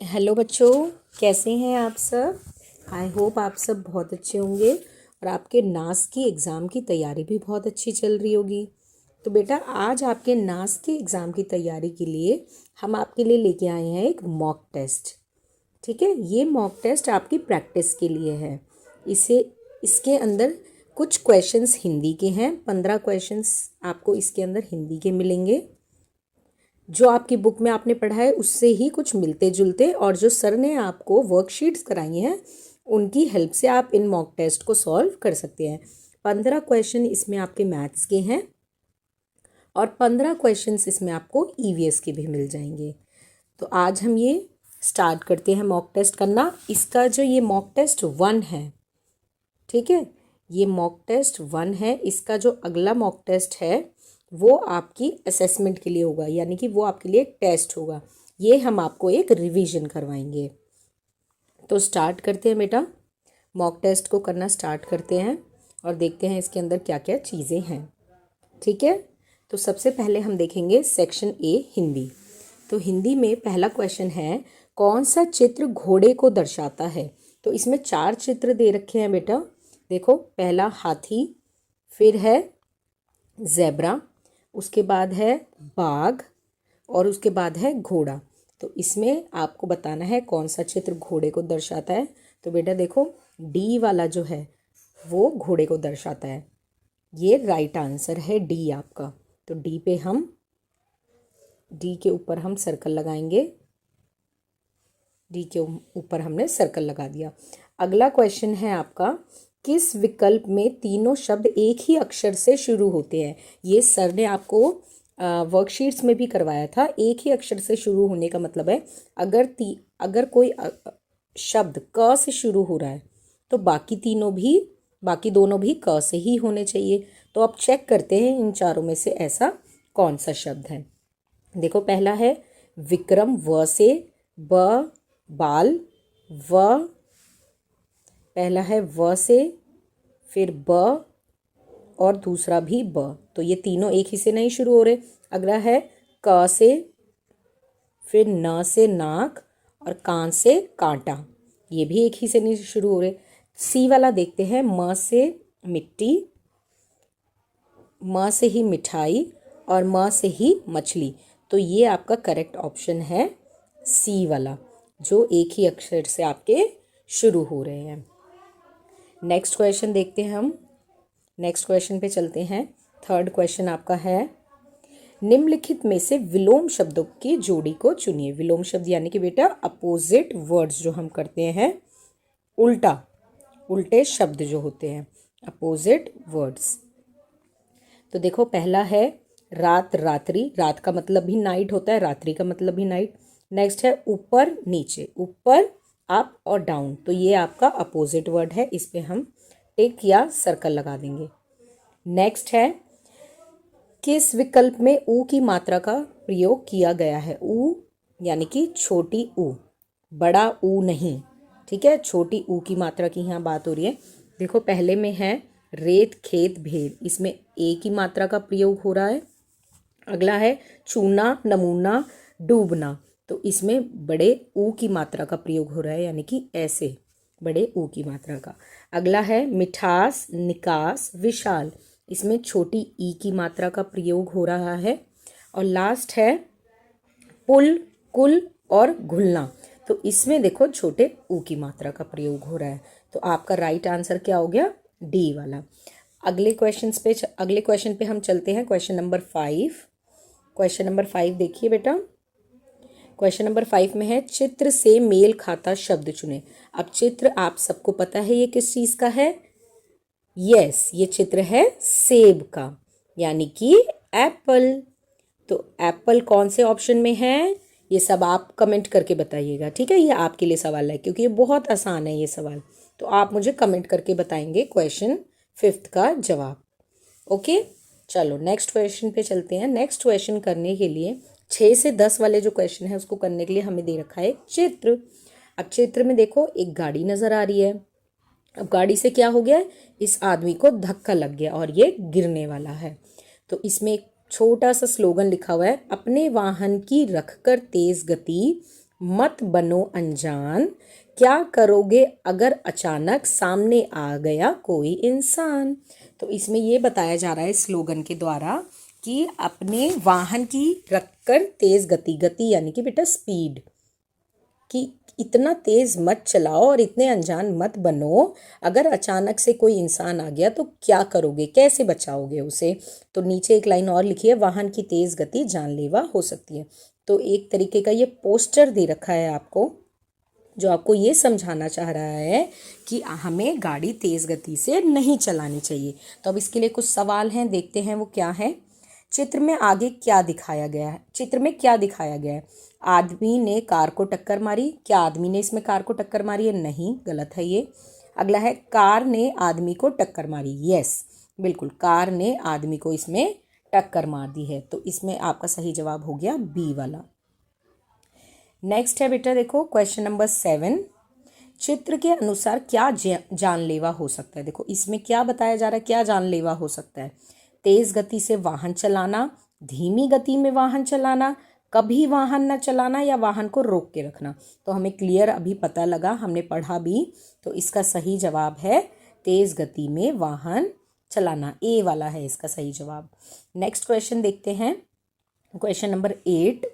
Hello बच्चों, कैसे हैं आप सब। आई होप आप सब बहुत अच्छे होंगे और आपके नास की एग्ज़ाम की तैयारी भी बहुत अच्छी चल रही होगी। तो बेटा, आज आपके नास के एग्ज़ाम की तैयारी के लिए हम आपके लिए लेके आए हैं एक मॉक टेस्ट। ठीक है, ये मॉक टेस्ट आपकी प्रैक्टिस के लिए है। इसे इसके अंदर कुछ क्वेश्चंस हिंदी के हैं। 15 क्वेश्चंस आपको इसके अंदर हिंदी के मिलेंगे। जो आपकी बुक में आपने पढ़ा है उससे ही कुछ मिलते जुलते, और जो सर ने आपको वर्कशीट्स कराई हैं उनकी हेल्प से आप इन मॉक टेस्ट को सॉल्व कर सकते हैं। 15 क्वेश्चन इसमें आपके मैथ्स के हैं और 15 क्वेश्चंस इसमें आपको ईवीएस के भी मिल जाएंगे। तो आज हम ये स्टार्ट करते हैं मॉक टेस्ट करना। इसका जो ये मॉक टेस्ट 1 है, ठीक है, ये मॉक टेस्ट 1 है। इसका जो अगला मॉक टेस्ट है वो आपकी असेसमेंट के लिए होगा, यानी कि वो आपके लिए एक टेस्ट होगा। ये हम आपको एक रिवीजन करवाएंगे। तो स्टार्ट करते हैं बेटा, मॉक टेस्ट को करना स्टार्ट करते हैं और देखते हैं इसके अंदर क्या क्या चीज़ें हैं। ठीक है, तो सबसे पहले हम देखेंगे सेक्शन ए हिंदी। तो हिंदी में पहला क्वेश्चन है, कौन सा चित्र घोड़े को दर्शाता है। तो इसमें 4 चित्र दे रखे हैं बेटा। देखो, पहला हाथी, फिर है ज़ेब्रा, उसके बाद है बाघ और उसके बाद है घोड़ा। तो इसमें आपको बताना है कौन सा चित्र घोड़े को दर्शाता है। तो बेटा देखो, डी वाला जो है वो घोड़े को दर्शाता है। ये राइट आंसर है डी आपका। तो डी के ऊपर हम सर्कल लगाएंगे। डी के ऊपर हमने सर्कल लगा दिया। अगला क्वेश्चन है आपका, किस विकल्प में तीनों शब्द एक ही अक्षर से शुरू होते हैं। ये सर ने आपको वर्कशीट्स में भी करवाया था। एक ही अक्षर से शुरू होने का मतलब है अगर कोई शब्द क से शुरू हो रहा है तो बाकी दोनों भी क से ही होने चाहिए। तो अब चेक करते हैं इन चारों में से ऐसा कौन सा शब्द है। देखो, पहला है विक्रम, व से, ब बाल, व, पहला है व से, फिर ब और दूसरा भी ब। तो ये तीनों एक ही से नहीं शुरू हो रहे। अगला है क से, फिर न से नाक और कान से कांटा। ये भी एक ही से नहीं शुरू हो रहे। सी वाला देखते हैं, म से मिट्टी, म से ही मिठाई और म से ही मछली। तो ये आपका करेक्ट ऑप्शन है सी वाला, जो एक ही अक्षर से आपके शुरू हो रहे हैं। नेक्स्ट क्वेश्चन देखते हैं हम। नेक्स्ट क्वेश्चन पे चलते हैं। थर्ड क्वेश्चन आपका है, निम्नलिखित में से विलोम शब्दों की जोड़ी को चुनिए। विलोम शब्द यानी कि बेटा अपोजिट वर्ड्स जो हम करते हैं, उल्टे शब्द जो होते हैं, अपोजिट वर्ड्स। तो देखो, पहला है रात, रात्रि। रात का मतलब भी नाइट होता है, रात्रि का मतलब भी नाइट। नेक्स्ट है ऊपर, नीचे, ऊपर, अप और डाउन। तो ये आपका अपोजिट वर्ड है, इस पे हम टिक या सर्कल लगा देंगे। नेक्स्ट है, किस विकल्प में ऊ की मात्रा का प्रयोग किया गया है। ऊ यानी कि छोटी ऊ, बड़ा ऊ नहीं। ठीक है, छोटी ऊ की मात्रा की यहाँ बात हो रही है। देखो, पहले में है रेत, खेत, भेड़। इसमें ए की मात्रा का प्रयोग हो रहा है। अगला है चूना, नमूना, डूबना। तो इसमें बड़े ऊ की मात्रा का प्रयोग हो रहा है, यानी कि ऐसे बड़े ऊ की मात्रा का। अगला है मिठास, निकास, विशाल। इसमें छोटी ई की मात्रा का प्रयोग हो रहा है। और लास्ट है पुल, कुल और घुलना। तो इसमें देखो छोटे ऊ की मात्रा का प्रयोग हो रहा है। तो आपका राइट आंसर क्या हो गया, डी वाला। अगले क्वेश्चन पे हम चलते हैं। Question number 5। क्वेश्चन नंबर 5 देखिए बेटा। क्वेश्चन नंबर 5 में है, चित्र से मेल खाता शब्द चुने। अब चित्र आप सबको पता है ये किस चीज़ का है। यस, ये चित्र है सेब का, यानी कि एप्पल। तो एप्पल कौन से ऑप्शन में है, ये सब आप कमेंट करके बताइएगा। ठीक है, ये आपके लिए सवाल है क्योंकि ये बहुत आसान है ये सवाल। तो आप मुझे कमेंट करके बताएंगे क्वेश्चन 5 का जवाब। ओके, चलो नेक्स्ट क्वेश्चन पे चलते हैं। नेक्स्ट क्वेश्चन करने के लिए 6 से 10 वाले जो क्वेश्चन है उसको करने के लिए हमें दे रखा है चित्र। अब चित्र में देखो, एक गाड़ी नजर आ रही है। अब गाड़ी से क्या हो गया, इस आदमी को धक्का लग गया और ये गिरने वाला है। तो इसमें एक छोटा सा स्लोगन लिखा हुआ है, अपने वाहन की रखकर तेज गति, मत बनो अनजान, क्या करोगे अगर अचानक सामने आ गया कोई इंसान। तो इसमें ये बताया जा रहा है स्लोगन के द्वारा कि अपने वाहन की रखकर तेज गति, गति यानी कि बेटा स्पीड, कि इतना तेज मत चलाओ और इतने अनजान मत बनो, अगर अचानक से कोई इंसान आ गया तो क्या करोगे, कैसे बचाओगे उसे। तो नीचे एक लाइन और लिखी है, वाहन की तेज गति जानलेवा हो सकती है। तो एक तरीके का ये पोस्टर दे रखा है आपको, जो आपको ये समझाना चाह रहा है कि हमें गाड़ी तेज गति से नहीं चलानी चाहिए। तो अब इसके लिए कुछ सवाल हैं, देखते हैं वो क्या है। चित्र में आगे क्या दिखाया गया है, चित्र में क्या दिखाया गया है। आदमी ने कार को टक्कर मारी, क्या आदमी ने इसमें कार को टक्कर मारी है, नहीं, गलत है ये। अगला है, कार ने आदमी को टक्कर मारी, यस बिल्कुल, कार ने आदमी को इसमें टक्कर मार दी है। तो इसमें आपका सही जवाब हो गया बी वाला। नेक्स्ट है बेटा, देखो क्वेश्चन नंबर 7, चित्र के अनुसार क्या जानलेवा हो सकता है। देखो इसमें क्या बताया जा रहा है, क्या जानलेवा हो सकता है। तेज गति से वाहन चलाना, धीमी गति में वाहन चलाना, कभी वाहन न चलाना, या वाहन को रोक के रखना। तो हमें क्लियर अभी पता लगा, हमने पढ़ा भी, तो इसका सही जवाब है तेज गति में वाहन चलाना, ए वाला है इसका सही जवाब। नेक्स्ट क्वेश्चन देखते हैं, क्वेश्चन नंबर 8,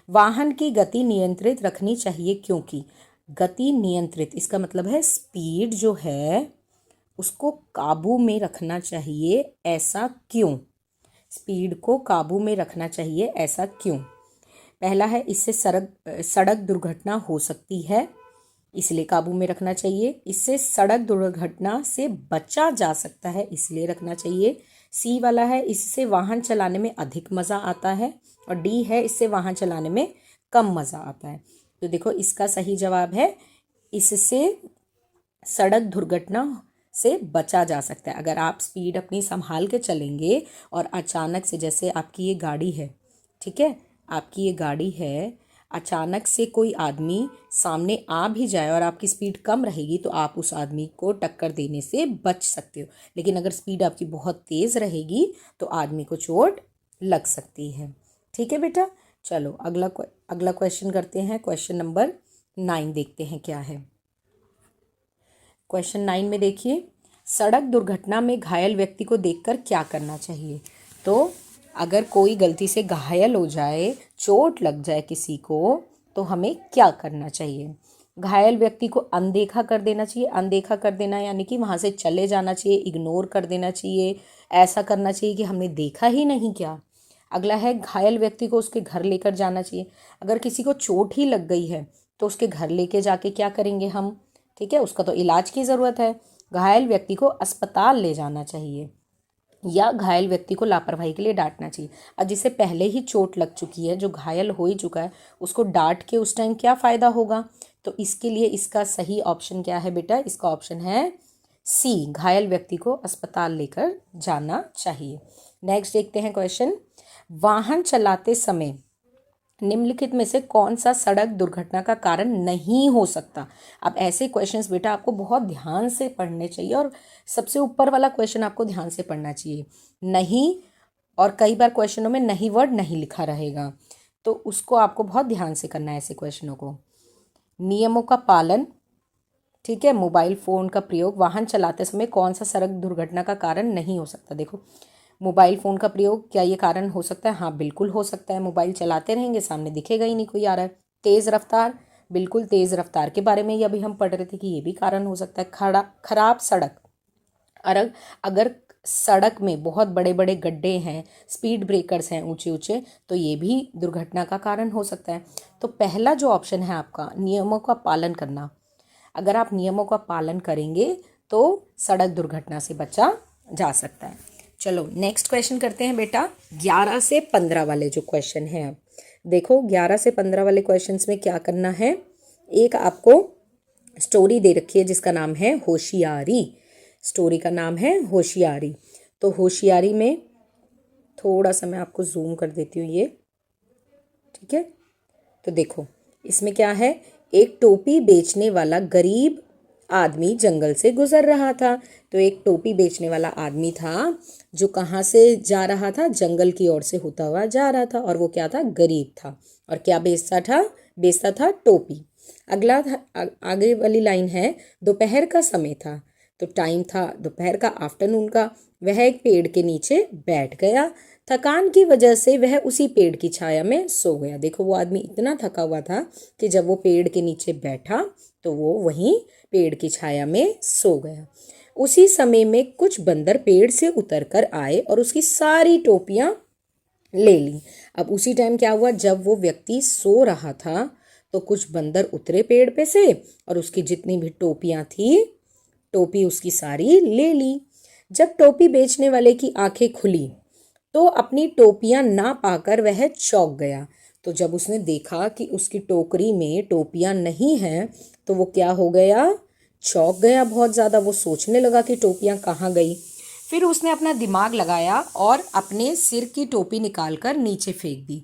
वाहन की गति नियंत्रित रखनी चाहिए क्योंकि। गति नियंत्रित, इसका मतलब है स्पीड जो है उसको काबू में रखना चाहिए, ऐसा क्यों। स्पीड को काबू में रखना चाहिए, ऐसा क्यों। पहला है, इससे सड़क दुर्घटना हो सकती है, इसलिए काबू में रखना चाहिए। इससे सड़क दुर्घटना से बचा जा सकता है, इसलिए रखना चाहिए। सी वाला है, इससे वाहन चलाने में अधिक मज़ा आता है। और डी है, इससे वाहन चलाने में कम मज़ा आता है। तो देखो इसका सही जवाब है, इससे सड़क दुर्घटना से बचा जा सकता है। अगर आप स्पीड अपनी संभाल के चलेंगे और अचानक से, जैसे आपकी ये गाड़ी है, ठीक है, आपकी ये गाड़ी है, अचानक से कोई आदमी सामने आ भी जाए और आपकी स्पीड कम रहेगी तो आप उस आदमी को टक्कर देने से बच सकते हो। लेकिन अगर स्पीड आपकी बहुत तेज़ रहेगी तो आदमी को चोट लग सकती है। ठीक है बेटा, चलो अगला क्वेश्चन करते हैं। क्वेश्चन नंबर 9 देखते हैं क्या है। क्वेश्चन 9 में देखिए, सड़क दुर्घटना में घायल व्यक्ति को देखकर क्या करना चाहिए। तो अगर कोई गलती से घायल हो जाए, चोट लग जाए किसी को, तो हमें क्या करना चाहिए। घायल व्यक्ति को अनदेखा कर देना चाहिए। अनदेखा कर देना यानी कि वहाँ से चले जाना चाहिए, इग्नोर कर देना चाहिए, ऐसा करना चाहिए कि हमने देखा ही नहीं क्या। अगला है, घायल व्यक्ति को उसके घर लेकर जाना चाहिए। अगर किसी को चोट ही लग गई है तो उसके घर लेके जाके क्या करेंगे हम, ठीक है, उसका तो इलाज की ज़रूरत है। घायल व्यक्ति को अस्पताल ले जाना चाहिए, या घायल व्यक्ति को लापरवाही के लिए डांटना चाहिए। और जिसे पहले ही चोट लग चुकी है, जो घायल हो ही चुका है, उसको डांट के उस टाइम क्या फ़ायदा होगा। तो इसके लिए इसका सही ऑप्शन क्या है बेटा, इसका ऑप्शन है सी, घायल व्यक्ति को अस्पताल लेकर जाना चाहिए। नेक्स्ट देखते हैं क्वेश्चन, वाहन चलाते समय निम्नलिखित में से कौन सा सड़क दुर्घटना का कारण नहीं हो सकता। अब ऐसे क्वेश्चंस बेटा आपको बहुत ध्यान से पढ़ने चाहिए, और सबसे ऊपर वाला क्वेश्चन आपको ध्यान से पढ़ना चाहिए। नहीं, और कई बार क्वेश्चनों में नहीं वर्ड नहीं लिखा रहेगा, तो उसको आपको बहुत ध्यान से करना है ऐसे क्वेश्चनों को। नियमों का पालन, ठीक है, मोबाइल फ़ोन का प्रयोग वाहन चलाते समय कौन सा सड़क दुर्घटना का कारण नहीं हो सकता। देखो मोबाइल फ़ोन का प्रयोग क्या ये कारण हो सकता है, हाँ बिल्कुल हो सकता है। मोबाइल चलाते रहेंगे, सामने दिखेगा ही नहीं कोई आ रहा है। तेज़ रफ्तार, बिल्कुल तेज़ रफ्तार के बारे में ही अभी हम पढ़ रहे थे कि ये भी कारण हो सकता है। खराब सड़क, अगर सड़क में बहुत बड़े बड़े गड्ढे हैं, स्पीड ब्रेकर्स हैं ऊंचे ऊंचे, तो ये भी दुर्घटना का कारण हो सकता है। तो पहला जो ऑप्शन है आपका, नियमों का पालन करना, अगर आप नियमों का पालन करेंगे तो सड़क दुर्घटना से बचा जा सकता है। चलो नेक्स्ट क्वेश्चन करते हैं बेटा, 11 से 15 वाले जो क्वेश्चन हैं। अब देखो 11 से 15 वाले क्वेश्चंस में क्या करना है, एक आपको स्टोरी दे रखी है जिसका नाम है होशियारी। स्टोरी का नाम है होशियारी। तो होशियारी में थोड़ा सा मैं आपको जूम कर देती हूँ ये, ठीक है। तो देखो इसमें क्या है, एक टोपी बेचने वाला गरीब आदमी जंगल से गुजर रहा था। तो एक टोपी बेचने वाला आदमी था जो कहाँ से जा रहा था, जंगल की ओर से होता हुआ जा रहा था, और वो क्या था, गरीब था। और क्या बेचता था, बेचता था टोपी। अगला आगे वाली लाइन है, दोपहर का समय था, तो टाइम था दोपहर का, आफ्टरनून का। वह एक पेड़ के नीचे बैठ गया, थकान की वजह से वह उसी पेड़ की छाया में सो गया। देखो वो आदमी इतना थका हुआ था कि जब वो पेड़ के नीचे बैठा तो वो वहीं पेड़ की छाया में सो गया। उसी समय में कुछ बंदर पेड़ से उतरकर आए और उसकी सारी टोपियां ले ली। अब उसी टाइम क्या हुआ, जब वो व्यक्ति सो रहा था तो कुछ बंदर उतरे पेड़ पे से और उसकी जितनी भी टोपियां थी, टोपी उसकी सारी ले ली। जब टोपी बेचने वाले की आंखें खुली तो अपनी टोपियां ना पाकर वह चौंक गया। तो जब उसने देखा कि उसकी टोकरी में टोपियां नहीं हैं तो वो क्या हो गया, चौंक गया बहुत ज़्यादा। वो सोचने लगा कि टोपियां कहाँ गई। फिर उसने अपना दिमाग लगाया और अपने सिर की टोपी निकालकर नीचे फेंक दी।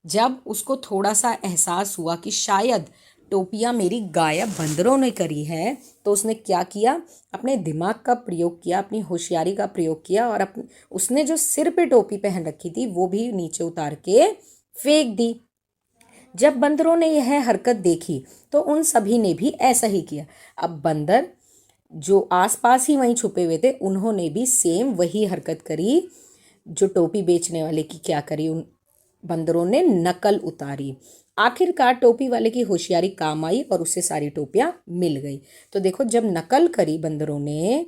जब उसको थोड़ा सा एहसास हुआ कि शायद टोपियां मेरी गायब बंदरों ने करी है, तो उसने क्या किया, अपने दिमाग का प्रयोग किया, अपनी होशियारी का प्रयोग किया और उसने जो सिर पे टोपी पहन रखी थी वो भी नीचे उतार के फेंक दी। जब बंदरों ने यह हरकत देखी तो उन सभी ने भी ऐसा ही किया। अब बंदर जो आसपास ही वहीं छुपे हुए थे उन्होंने भी सेम वही हरकत करी जो टोपी बेचने वाले की क्या करी, उन बंदरों ने नकल उतारी। आखिरकार टोपी वाले की होशियारी काम आई और उससे सारी टोपियां मिल गई। तो देखो जब नकल करी बंदरों ने,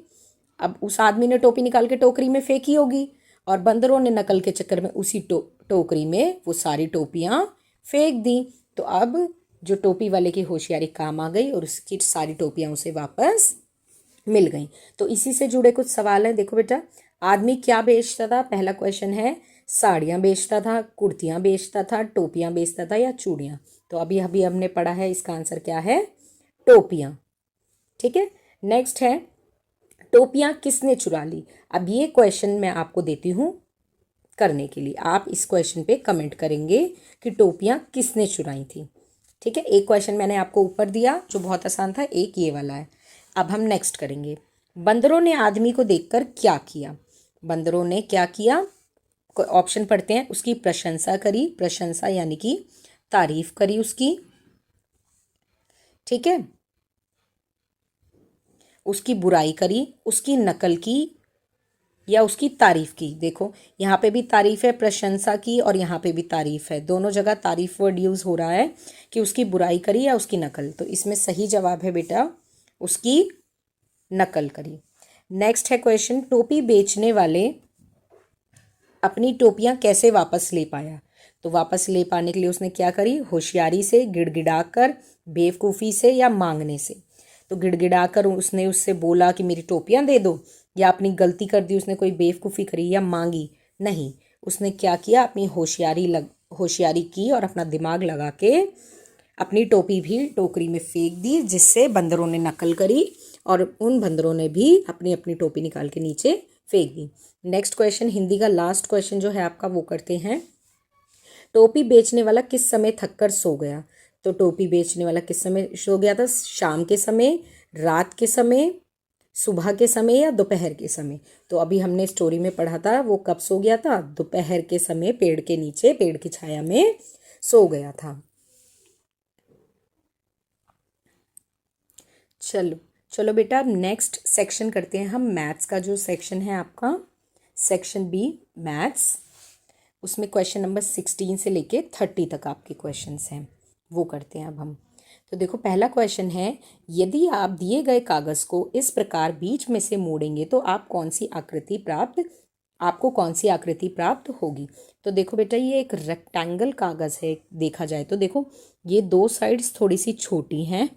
अब उस आदमी ने टोपी निकाल के टोकरी में फेंकी होगी और बंदरों ने नकल के चक्कर में उसी टोकरी में वो सारी टोपियां फेंक दी। तो अब जो टोपी वाले की होशियारी काम आ गई और उसकी सारी टोपियां उसे वापस मिल गई। तो इसी से जुड़े कुछ सवाल हैं। देखो बेटा, आदमी क्या बेचता था? पहला क्वेश्चन है, साड़ियाँ बेचता था, कुर्तियाँ बेचता था, टोपियाँ बेचता था या चूड़ियाँ? तो अभी अभी हमने पढ़ा है, इसका आंसर क्या है, टोपियाँ। ठीक है, नेक्स्ट है, टोपियाँ किसने चुरा ली? अब ये क्वेश्चन मैं आपको देती हूँ करने के लिए। आप इस क्वेश्चन पे कमेंट करेंगे कि टोपियाँ किसने चुराई थी। ठीक है, एक क्वेश्चन मैंने आपको ऊपर दिया जो बहुत आसान था, एक ये वाला है। अब हम नेक्स्ट करेंगे, बंदरों ने आदमी को देखकर क्या किया? बंदरों ने क्या किया? ऑप्शन पढ़ते हैं। उसकी प्रशंसा करी, प्रशंसा यानी कि तारीफ करी उसकी, ठीक है, उसकी बुराई करी, उसकी नकल की या उसकी तारीफ की। देखो यहाँ पे भी तारीफ है, प्रशंसा की, और यहाँ पे भी तारीफ है, दोनों जगह तारीफ वर्ड यूज हो रहा है कि उसकी बुराई करी या उसकी नकल। तो इसमें सही जवाब है बेटा उसकी नकल करी। नेक्स्ट है क्वेश्चन, टोपी बेचने वाले अपनी टोपियां कैसे वापस ले पाया? तो वापस ले पाने के लिए उसने क्या करी? होशियारी से, गिड़गिड़ाकर, बेवकूफ़ी से या मांगने से? तो गिड़गिड़ाकर उसने उससे बोला कि मेरी टोपियां दे दो, या अपनी गलती कर दी, उसने कोई बेवकूफ़ी करी या मांगी? नहीं, उसने क्या किया, अपनी होशियारी की और अपना दिमाग लगा के अपनी टोपी भी टोकरी में फेंक दी, जिससे बंदरों ने नकल करी और उन बंदरों ने भी अपनी अपनी टोपी निकाल के नीचे फेंक दी। नेक्स्ट क्वेश्चन, हिंदी का लास्ट क्वेश्चन जो है आपका वो करते हैं, टोपी बेचने वाला किस समय थककर सो गया? तो टोपी बेचने वाला किस समय सो गया था? शाम के समय, रात के समय, सुबह के समय या दोपहर के समय? तो अभी हमने स्टोरी में पढ़ा था वो कब सो गया था, दोपहर के समय पेड़ के नीचे, पेड़ की छाया में सो गया था। चलो चलो बेटा, नेक्स्ट सेक्शन करते हैं हम, मैथ्स का जो सेक्शन है आपका, सेक्शन बी मैथ्स। उसमें क्वेश्चन नंबर 16 से लेके 30 तक आपके क्वेश्चंस हैं, वो करते हैं अब हम। तो देखो पहला क्वेश्चन है, यदि आप दिए गए कागज़ को इस प्रकार बीच में से मोड़ेंगे तो आपको कौन सी आकृति प्राप्त होगी? तो देखो बेटा, ये एक रेक्टेंगल कागज़ है, देखा जाए तो देखो ये दो साइड्स थोड़ी सी छोटी हैं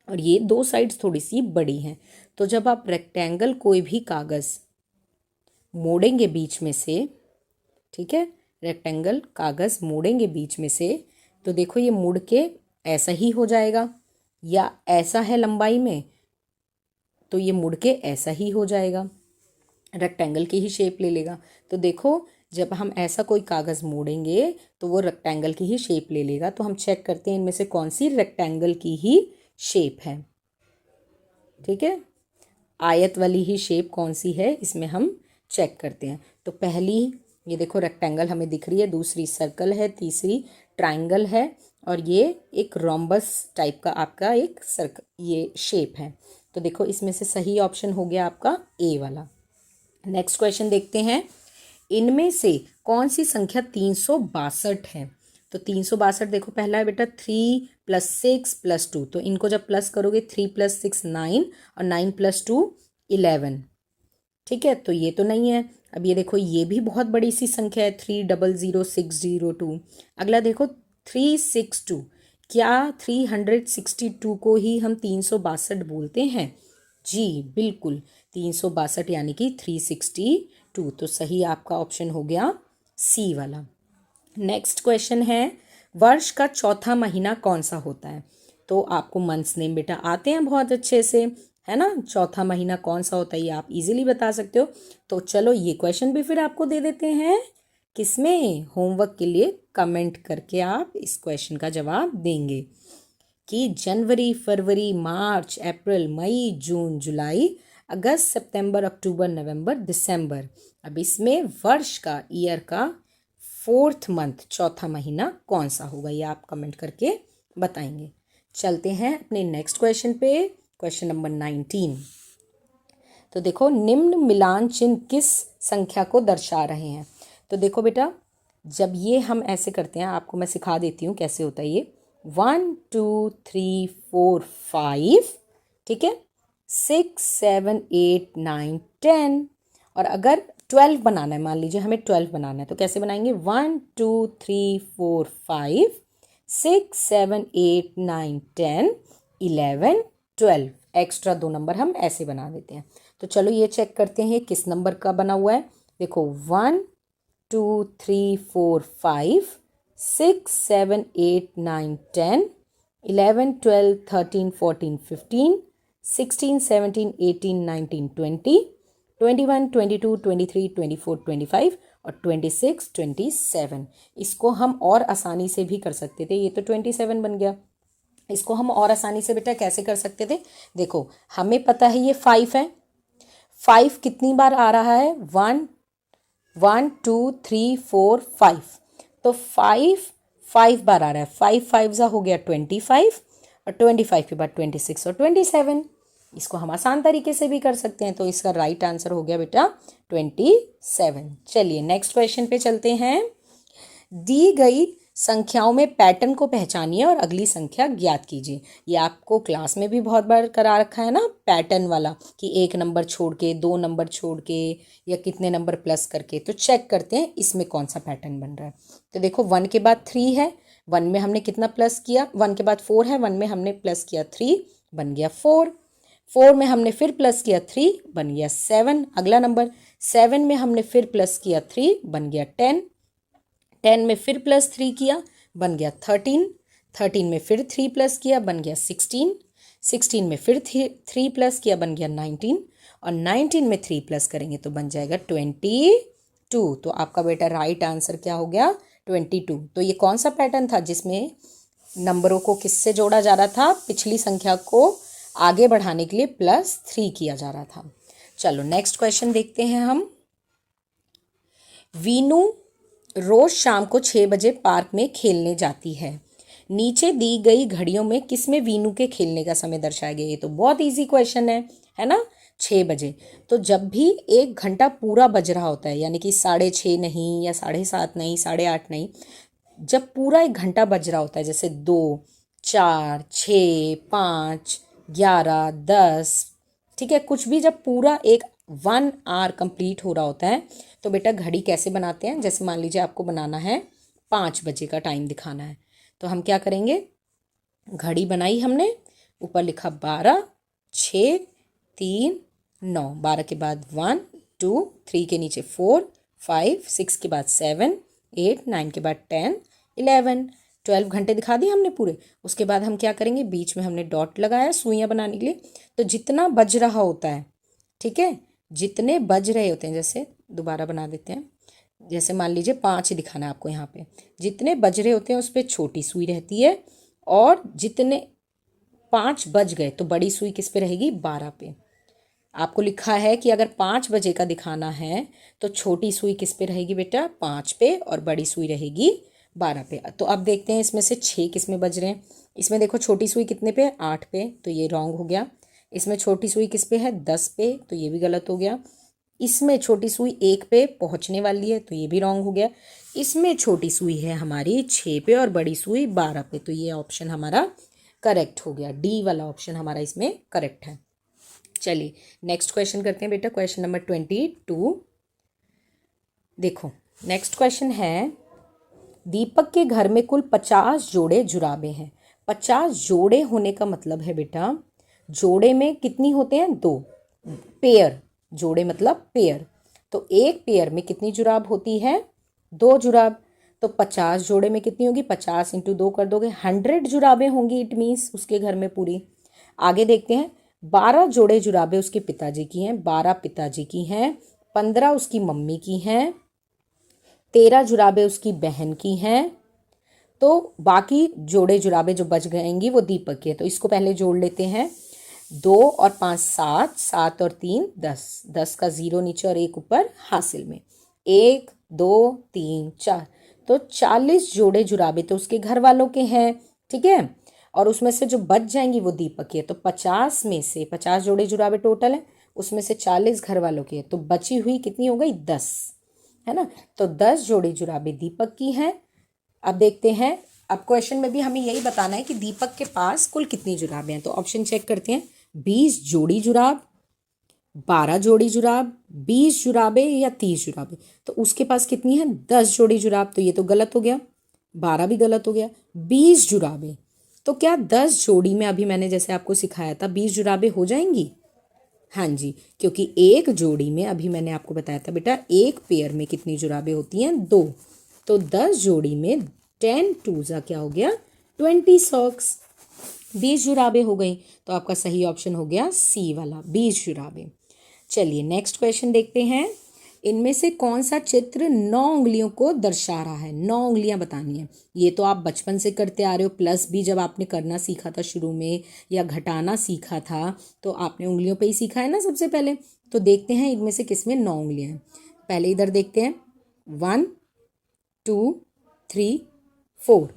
और ये दो साइड्स थोड़ी सी बड़ी हैं। तो जब आप रेक्टेंगल कोई भी कागज़ मोड़ेंगे बीच में से, ठीक है, रेक्टेंगल कागज़ मोड़ेंगे बीच में से, तो देखो ये मुड़ के ऐसा ही हो जाएगा, या ऐसा है लंबाई में तो ये मुड़ के ऐसा ही हो जाएगा, रेक्टेंगल की ही शेप ले लेगा। तो देखो जब हम ऐसा कोई कागज़ मोड़ेंगे तो वो रेक्टेंगल की ही शेप ले लेगा। तो हम चेक करते हैं इनमें से कौन सी रेक्टेंगल की ही शेप है। ठीक है, आयत वाली ही शेप कौन सी है इसमें हम चेक करते हैं। तो पहली ये देखो रेक्टेंगल हमें दिख रही है, दूसरी सर्कल है, तीसरी ट्रायंगल है और ये एक रोम्बस टाइप का आपका एक ये शेप है। तो देखो इसमें से सही ऑप्शन हो गया आपका ए वाला। नेक्स्ट क्वेश्चन देखते हैं, इनमें से कौन सी संख्या 362 है? तो 362 देखो, पहला है बेटा 3 + 6 + 2, तो इनको जब प्लस करोगे 3 + 6 9 और 9 + 2 11। ठीक है, तो ये तो नहीं है। अब ये देखो, ये भी बहुत बड़ी सी संख्या है 300602। अगला देखो 362, क्या 362 को ही हम 362 बोलते हैं? जी बिल्कुल, 362 यानी कि 362। तो सही आपका ऑप्शन हो गया सी वाला। नेक्स्ट क्वेश्चन है, वर्ष का चौथा महीना कौन सा होता है? तो आपको मंथ्स नेम बेटा आते हैं बहुत अच्छे से, है ना। चौथा महीना कौन सा होता है ये आप इजीली बता सकते हो। तो चलो ये क्वेश्चन भी फिर आपको दे देते हैं, किसमें, होमवर्क के लिए कमेंट करके आप इस क्वेश्चन का जवाब देंगे कि जनवरी, फरवरी, मार्च, अप्रैल, मई, जून, जुलाई, अगस्त, सितंबर, अक्टूबर, नवंबर, दिसंबर। अब इसमें वर्ष का, ईयर का 4th मंथ, चौथा महीना कौन सा होगा, ये आप कमेंट करके बताएंगे। चलते हैं अपने नेक्स्ट क्वेश्चन पे, क्वेश्चन नंबर 19। तो देखो, निम्न मिलान चिन्ह किस संख्या को दर्शा रहे हैं? तो देखो बेटा, जब ये हम ऐसे करते हैं, आपको मैं सिखा देती हूँ कैसे होता है ये। 1 2 3 4 5, ठीक है, 6 7 8 9 10। और अगर 12 बनाना है, मान लीजिए हमें 12 बनाना है, तो कैसे बनाएंगे? 1 2 3 4 5 6 7 8 9 10 11 12। एक्स्ट्रा 2 नंबर हम ऐसे बना देते हैं। तो चलो ये चेक करते हैं किस नंबर का बना हुआ है। देखो 1 2 3 4 5 6 7 8 9 10 11 12 13 14 15 16 17 18 19 20 21 22 23 24 25 और 26 27। इसको हम और आसानी से भी कर सकते थे, ये तो 27 बन गया। इसको हम और आसानी से बेटा कैसे कर सकते थे? देखो, हमें पता है ये 5 है। 5 कितनी बार आ रहा है? 1 1 2 3 4 5। तो 5 बार आ रहा है। 5 5 हो गया 25, और 25 के बाद 26 और 27। इसको हम आसान तरीके से भी कर सकते हैं। तो इसका राइट आंसर हो गया बेटा 27। चलिए नेक्स्ट क्वेश्चन पे चलते हैं। दी गई संख्याओं में पैटर्न को पहचानिए और अगली संख्या ज्ञात कीजिए। ये आपको क्लास में भी बहुत बार करा रखा है ना, पैटर्न वाला, कि 1 नंबर छोड़ के, 2 नंबर छोड़ के, या कितने नंबर प्लस करके। तो चेक करते हैं इसमें कौन सा पैटर्न बन रहा है। तो देखो 1 के बाद 3 है, 1 में हमने कितना प्लस किया? 1 के बाद 4 है, 1 में हमने प्लस किया 3, बन गया 4। 4 में हमने फिर प्लस किया 3, बन गया 7। अगला नंबर 7 में हमने फिर प्लस किया 3, बन गया 10। 10 में फिर प्लस 3 किया, बन गया 13। 13 में फिर 3 प्लस किया, बन गया 16। 16 में फिर 3 प्लस किया, बन गया 19। और 19 में 3 प्लस करेंगे तो बन जाएगा 22। तो आपका बेटा राइट आंसर क्या हो गया? 22। तो ये कौन सा पैटर्न था जिसमें नंबरों को किससे जोड़ा जा रहा था? पिछली संख्या को आगे बढ़ाने के लिए +3 किया जा रहा था। चलो नेक्स्ट क्वेश्चन देखते हैं हम। वीनू रोज शाम को 6 बजे पार्क में खेलने जाती है। नीचे दी गई घड़ियों में किसमें वीनू के खेलने का समय दर्शाया गया? ये तो बहुत इजी क्वेश्चन है ना। 6 बजे, तो जब भी 1 घंटा पूरा बज रहा होता है, यानी कि 6:30 नहीं, या 7:30 नहीं, 8:30 नहीं, जब पूरा 1 घंटा बज रहा होता है, जैसे 2 4 6 5 11 10, ठीक है, कुछ भी जब पूरा 1 आवर कंप्लीट हो रहा होता है, तो बेटा घड़ी कैसे बनाते हैं? जैसे मान लीजिए आपको बनाना है 5 बजे का टाइम दिखाना है, तो हम क्या करेंगे? घड़ी बनाई हमने, ऊपर लिखा 12 6 3 9, 12 के बाद 1 2 3 के नीचे 4 5 6 के बाद 7 8 9 के बाद 10 11 12 घंटे दिखा दिए हमने पूरे। उसके बाद हम क्या करेंगे? बीच में हमने डॉट लगाया सुइयां बनाने के लिए। तो जितना बज रहा होता है, ठीक है, जितने बज रहे होते हैं, जैसे दोबारा बना देते हैं, जैसे मान लीजिए 5 दिखाना है आपको, यहाँ पे जितने बज रहे होते हैं उस पर छोटी सुई रहती है, और जितने 5 बज गए तो बड़ी सुई किस पे रहेगी? 12 पे। आपको लिखा है कि अगर 5 बजे का दिखाना है तो छोटी सुई किस पे रहेगी बेटा? 5 पे, और बड़ी सुई रहेगी 12 पे। तो अब देखते हैं इसमें से 6 किस में बज रहे हैं। इसमें देखो छोटी सुई कितने पे है, 8 पे, तो ये रॉन्ग हो गया। इसमें छोटी सुई किस पे है, 10 पे, तो ये भी गलत हो गया। इसमें छोटी सुई 1 पे पहुंचने वाली है, तो ये भी रॉन्ग हो गया। इसमें छोटी सुई है हमारी 6 पे और बड़ी सुई 12 पे, तो ये ऑप्शन हमारा करेक्ट हो गया। डी वाला ऑप्शन हमारा इसमें करेक्ट है। चलिए नेक्स्ट क्वेश्चन करते हैं बेटा, क्वेश्चन नंबर 22। देखो नेक्स्ट क्वेश्चन है, दीपक के घर में कुल 50 जोड़े जुराबे हैं। 50 जोड़े होने का मतलब है बेटा, जोड़े में कितनी होते हैं, 2 पेयर, जोड़े मतलब पेयर। तो एक पेयर में कितनी जुराब होती है, 2 जुराब। तो 50 जोड़े में कितनी होगी, 50 × 2 कर दोगे, 100 जुराबें होंगी, इट मीन्स उसके घर में पूरी। आगे देखते हैं, 12 जोड़े जुराबें उसके पिताजी की हैं, 12 पिताजी की हैं, 15 उसकी मम्मी की हैं, 13 जुराबें उसकी बहन की हैं। तो बाकी जोड़े जुराबें जो बच गएंगी वो दीपक की है। तो इसको पहले जोड़ लेते हैं, 2 और 5 7, 7 और 3 10, 10 का 0 नीचे और 1 ऊपर हासिल में, 1 2 3 4, तो 40 जोड़े जुराबे तो उसके घर वालों के हैं, ठीक है। और उसमें से जो बच जाएंगी वो दीपक की है। तो 50 में से 50 जोड़े जुराबे टोटल है, उसमें से 40 घर वालों की है, तो बची हुई कितनी हो गई, 10, है ना। तो 10 जोड़ी जुराबे दीपक की हैं। अब देखते हैं, अब क्वेश्चन में भी हमें यही बताना है कि दीपक के पास कुल कितनी जुराबें हैं। तो ऑप्शन चेक करते हैं, 20 जोड़ी जुराब, 12 जोड़ी जुराब, 20 जुराबे या 30 जुराबे। तो उसके पास कितनी है, 10 जोड़ी जुराब, तो ये तो गलत हो गया, 12 भी गलत हो गया। 20 जुराबे, तो क्या 10 जोड़ी में अभी मैंने जैसे आपको सिखाया था 20 जुराबे हो जाएंगी, हाँ जी, क्योंकि एक जोड़ी में अभी मैंने आपको बताया था बेटा, एक पेयर में कितनी जुराबें होती हैं, 2। तो 10 जोड़ी में 10 2 क्या हो गया, 20 सॉक्स, 20 जुराबें हो गई। तो आपका सही ऑप्शन हो गया सी वाला, 20 जुराबें। चलिए नेक्स्ट क्वेश्चन देखते हैं, इनमें से कौन सा चित्र 9 उंगलियों को दर्शा रहा है। 9 उंगलियां बतानी है। ये तो आप बचपन से करते आ रहे हो, प्लस भी जब आपने करना सीखा था शुरू में या घटाना सीखा था तो आपने उंगलियों पे ही सीखा है ना सबसे पहले। तो देखते हैं इनमें से किसमें 9 उंगलियां हैं। पहले इधर देखते हैं, 1 2 3 4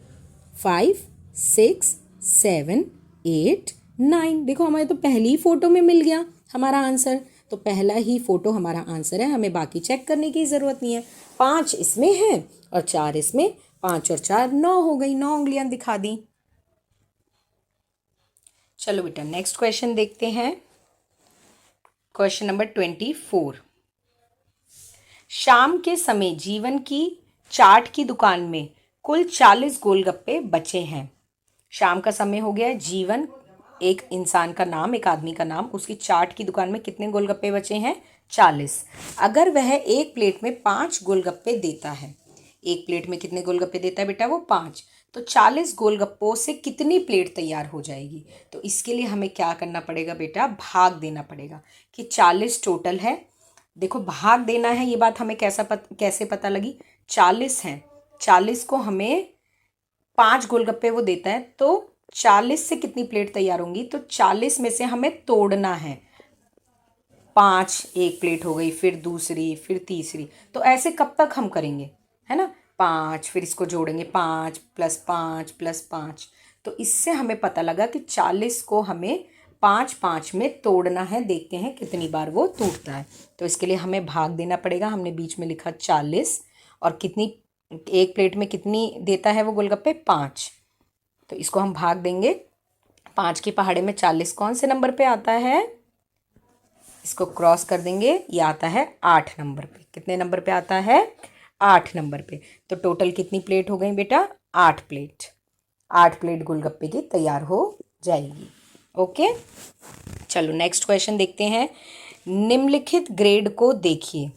5 6 7 8 9। देखो हमारे तो पहली फोटो में मिल गया हमारा आंसर, तो पहला ही फोटो हमारा आंसर है, हमें बाकी चेक करने की ज़रूरत नहीं है। 5 इसमें है और 4 इसमें, 5 और 4 9 हो गई, 9 उंगलियां दिखा दी। चलो बेटा नेक्स्ट क्वेश्चन देखते हैं, क्वेश्चन नंबर 24। शाम के समय जीवन की चाट की दुकान में कुल 40 गोलगप्पे बचे हैं। शाम का समय हो गया है, जीवन एक इंसान का नाम, एक आदमी का नाम, उसकी चाट की दुकान में कितने गोलगप्पे बचे हैं, 40। अगर वह एक प्लेट में 5 गोलगप्पे देता है, एक प्लेट में कितने गोलगप्पे देता है बेटा, वो 5, तो 40 गोलगप्पों से कितनी प्लेट तैयार हो जाएगी। तो इसके लिए हमें क्या करना पड़ेगा बेटा, भाग देना पड़ेगा कि 40 टोटल है। देखो भाग देना है, ये बात हमें कैसे पता लगी, 40 है, 40 को हमें 5 गोलगप्पे वो देता है, तो 40 से कितनी प्लेट तैयार होंगी, तो 40 में से हमें तोड़ना है 5, एक प्लेट हो गई, फिर दूसरी, फिर तीसरी। तो ऐसे कब तक हम करेंगे, है ना, 5, फिर इसको जोड़ेंगे 5 + 5 + 5। तो इससे हमें पता लगा कि 40 को हमें 5 5 में तोड़ना है। देखते हैं कितनी बार वो टूटता है। तो इसके लिए हमें भाग देना पड़ेगा। हमने बीच में लिखा 40 और कितनी, एक प्लेट में कितनी देता है वो गोलगप्पे, 5। तो इसको हम भाग देंगे, 5 के पहाड़े में 40 कौन से नंबर पे आता है, इसको क्रॉस कर देंगे, ये आता है 8 नंबर पे। कितने नंबर पे आता है, 8 नंबर पे। तो टोटल कितनी प्लेट हो गई बेटा, 8 प्लेट। 8 प्लेट गोलगप्पे की तैयार हो जाएगी। ओके, चलो नेक्स्ट क्वेश्चन देखते हैं। निम्नलिखित ग्रेड को देखिए,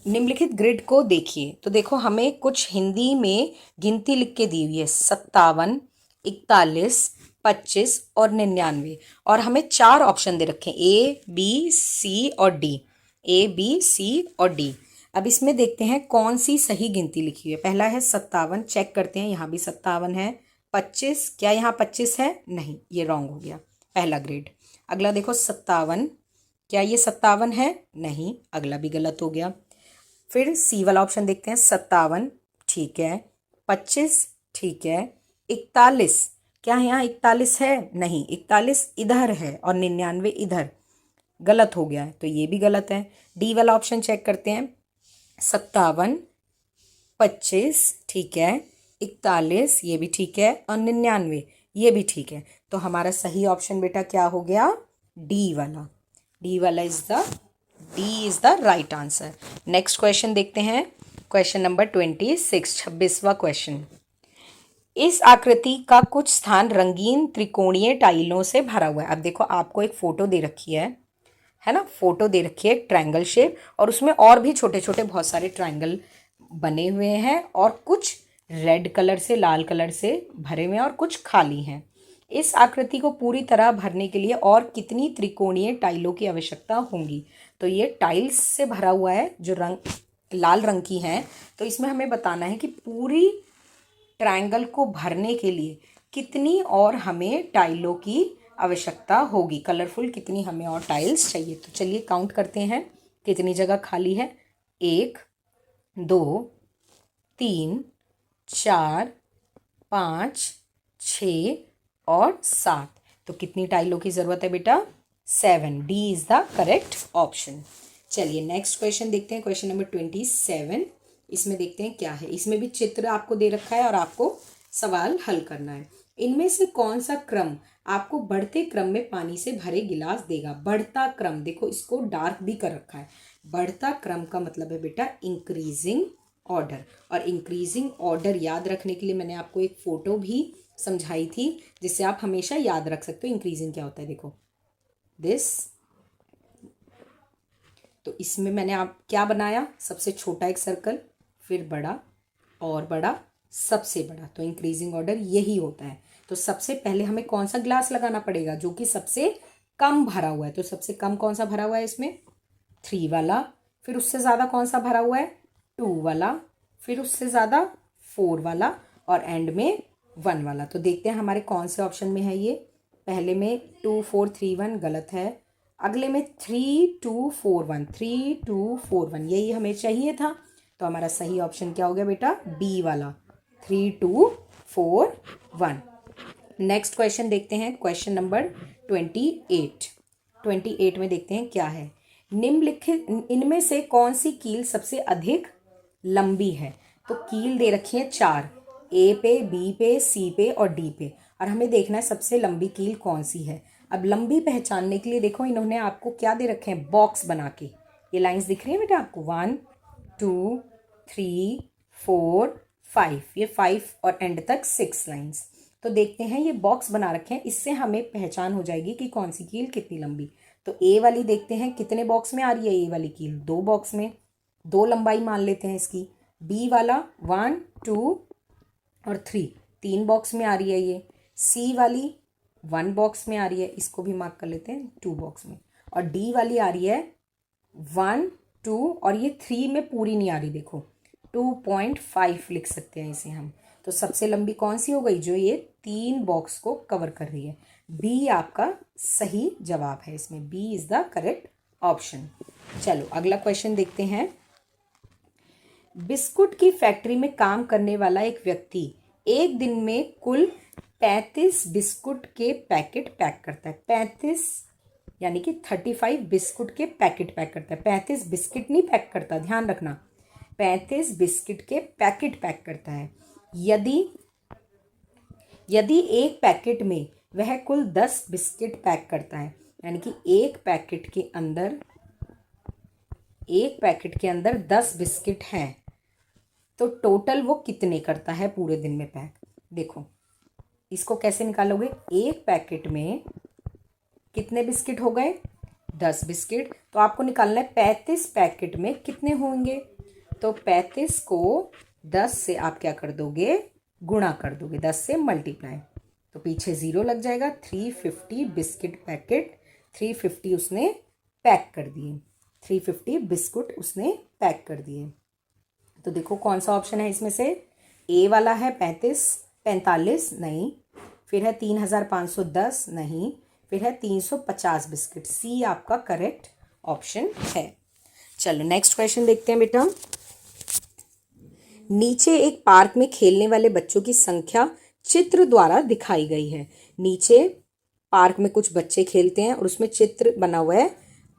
निम्नलिखित ग्रिड को देखिए। तो देखो हमें कुछ हिंदी में गिनती लिख के दी हुई है, 57 41 25 और 99, और हमें 4 ऑप्शन दे रखे हैं, ए बी सी और डी, ए बी सी और डी। अब इसमें देखते हैं कौन सी सही गिनती लिखी हुई है। पहला है 57, चेक करते हैं, यहाँ भी 57 है। 25, क्या यहाँ 25 है, नहीं, ये रॉन्ग हो गया, पहला ग्रेड। अगला देखो 57, क्या ये 57 है, नहीं, अगला भी गलत हो गया। फिर सी वाला ऑप्शन देखते हैं, 57, ठीक है। 25 ठीक है। 41, क्या यहाँ 41 है? नहीं, 41 इधर है और 99 इधर, गलत हो गया है, तो ये भी गलत है। डी वाला ऑप्शन चेक करते हैं। 57, 25 ठीक है, 41 ये भी ठीक है, और 99 ये भी ठीक है। तो हमारा सही ऑप्शन बेटा क्या हो गया? डी वाला। डी वाला is the right answer. Next question देखते हैं। क्वेश्चन नंबर 26, 26वां क्वेश्चन। इस आकृति का कुछ स्थान रंगीन त्रिकोणीय टाइलों से भरा हुआ है। अब देखो, आपको एक फोटो दे रखी है ना, फोटो दे रखी है ट्रायंगल शेप, और उसमें और भी छोटे छोटे बहुत सारे ट्रायंगल बने हुए हैं, और कुछ रेड कलर से, लाल कलर से भरे हुए हैं, और कुछ खाली हैं। इस आकृति को पूरी तरह भरने के लिए और कितनी त्रिकोणीय टाइलों की आवश्यकता होगी? तो ये टाइल्स से भरा हुआ है, जो रंग लाल रंग की हैं। तो इसमें हमें बताना है कि पूरी ट्रायंगल को भरने के लिए कितनी और हमें टाइलों की आवश्यकता होगी, कलरफुल कितनी हमें और टाइल्स चाहिए। तो चलिए काउंट करते हैं कितनी जगह खाली है। 1, 2, 3, 4, 5, 6 और 7। तो कितनी टाइलों की ज़रूरत है बेटा? 7। D is the correct option. चलिए नेक्स्ट क्वेश्चन देखते हैं, क्वेश्चन नंबर 27। इसमें देखते हैं क्या है। इसमें भी चित्र आपको दे रखा है और आपको सवाल हल करना है। इनमें से कौन सा क्रम आपको बढ़ते क्रम में पानी से भरे गिलास देगा? बढ़ता क्रम, देखो इसको डार्क भी कर रखा है। बढ़ता क्रम का मतलब है बेटा इंक्रीजिंग ऑर्डर, और इंक्रीजिंग ऑर्डर याद रखने के लिए मैंने आपको एक फोटो भी समझाई थी, जिससे आप हमेशा याद रख सकते हो इंक्रीजिंग क्या होता है। देखो दिस, तो इसमें मैंने आप क्या बनाया? सबसे छोटा एक सर्कल, फिर बड़ा और बड़ा, सबसे बड़ा। तो इंक्रीजिंग ऑर्डर यही होता है। तो सबसे पहले हमें कौन सा ग्लास लगाना पड़ेगा? जो कि सबसे कम भरा हुआ है। तो सबसे कम कौन सा भरा हुआ है इसमें? 3 वाला। फिर उससे ज़्यादा कौन सा भरा हुआ है? 2 वाला। फिर उससे ज़्यादा 4 वाला, और एंड में 1 वाला। तो देखते हैं हमारे कौन से ऑप्शन में है ये। पहले में 2 4 3 1 गलत है। अगले में 3 2 4 1, 3 2 4 1 यही हमें चाहिए था। तो हमारा सही ऑप्शन क्या हो गया बेटा? बी वाला, 3 2 4 1। नेक्स्ट क्वेश्चन देखते हैं, क्वेश्चन नंबर 28। 28 में देखते हैं क्या है। निम्नलिखित इनमें से कौन सी कील सबसे अधिक लंबी है? तो कील दे रखी है 4, ए पे, बी पे, सी पे और डी पे, और हमें देखना है सबसे लंबी कील कौन सी है। अब लंबी पहचानने के लिए देखो, इन्होंने आपको क्या दे रखे हैं? बॉक्स बना के। ये लाइंस दिख रही है बेटा आपको? 1 2 3 4 5, ये 5 और एंड तक 6 लाइंस। तो देखते हैं, ये बॉक्स बना रखे हैं, इससे हमें पहचान हो जाएगी कि कौन सी कील कितनी लंबी। तो ए वाली देखते हैं कितने बॉक्स में आ रही है। ए वाली कील 2 बॉक्स में, 2 लंबाई मान लेते हैं इसकी। बी वाला 1 2 और 3 बॉक्स में आ रही है ये। सी वाली 1 बॉक्स में आ रही है, इसको भी मार्क कर लेते हैं 2 बॉक्स में। और डी वाली आ रही है 1 2, और ये 3 में पूरी नहीं आ रही, देखो 2.5 लिख सकते हैं इसे हम। तो सबसे लंबी कौन सी हो गई? जो ये 3 बॉक्स को कवर कर रही है। बी आपका सही जवाब है इसमें। B is the correct option. चलो अगला क्वेश्चन देखते हैं। बिस्कुट की फैक्ट्री में काम करने वाला एक व्यक्ति एक दिन में कुल 35 बिस्कुट के पैकेट पैक करता है। 35 यानी कि 35 बिस्कुट के पैकेट पैक करता है। 35 बिस्किट नहीं पैक करता, ध्यान रखना, 35 बिस्किट के पैकेट पैक करता है। यदि एक पैकेट में वह कुल 10 बिस्किट पैक करता है, यानी कि एक पैकेट के अंदर 10 बिस्किट हैं, तो टोटल वो कितने करता है पूरे दिन में पैक? देखो इसको कैसे निकालोगे? एक पैकेट में कितने बिस्किट हो गए? 10 बिस्किट। तो आपको निकालना है 35 पैकेट में कितने होंगे। तो 35 को 10 से आप क्या कर दोगे? गुणा कर दोगे, 10 से मल्टीप्लाई। तो पीछे 0 लग जाएगा। 350 बिस्किट पैकेट, 350 उसने पैक कर दिए, 350 बिस्कुट उसने पैक कर दिए। तो देखो कौन सा ऑप्शन है इसमें से? ए वाला है 45 नहीं, फिर है 3510 नहीं, फिर है 350 बिस्किट। सी आपका करेक्ट ऑप्शन है। चलो नेक्स्ट क्वेश्चन देखते हैं बेटा। नीचे एक पार्क में खेलने वाले बच्चों की संख्या चित्र द्वारा दिखाई गई है। नीचे पार्क में कुछ बच्चे खेलते हैं और उसमें चित्र बना हुआ है,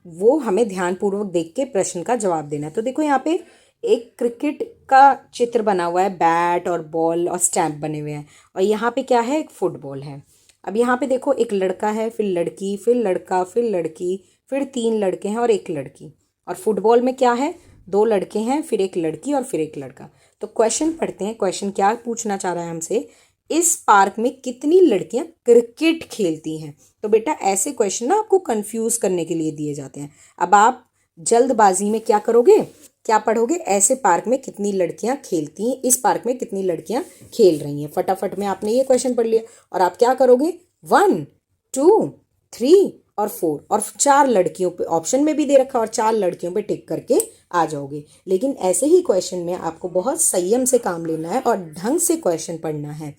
वो हमें ध्यानपूर्वक देख के प्रश्न का जवाब देना है। तो देखो यहाँ पे एक क्रिकेट का चित्र बना हुआ है, बैट और बॉल और स्टैम्प बने हुए हैं, और यहाँ पे क्या है, एक फुटबॉल है। अब यहाँ पे देखो एक लड़का है, फिर लड़की, फिर लड़का, फिर लड़की, फिर 3 लड़के हैं और 1 लड़की। और फुटबॉल में क्या है, 2 लड़के हैं, फिर 1 लड़की और फिर 1 लड़का। तो क्वेश्चन पढ़ते हैं। क्वेश्चन क्या पूछना चाह रहा है हमसे, इस पार्क में कितनी लड़कियां क्रिकेट खेलती हैं। तो बेटा ऐसे क्वेश्चन ना आपको कंफ्यूज करने के लिए दिए जाते हैं। अब आप जल्दबाजी में क्या करोगे, क्या पढ़ोगे, ऐसे पार्क में कितनी लड़कियां खेलती हैं, इस पार्क में कितनी लड़कियां खेल रही हैं। फटाफट में आपने ये क्वेश्चन पढ़ लिया और आप क्या करोगे, 1 2 3 और 4, और 4 लड़कियों पे ऑप्शन में भी दे रखा और 4 लड़कियों पे टिक करके आ जाओगे। लेकिन ऐसे ही क्वेश्चन में आपको बहुत संयम से काम लेना है और ढंग से क्वेश्चन पढ़ना है।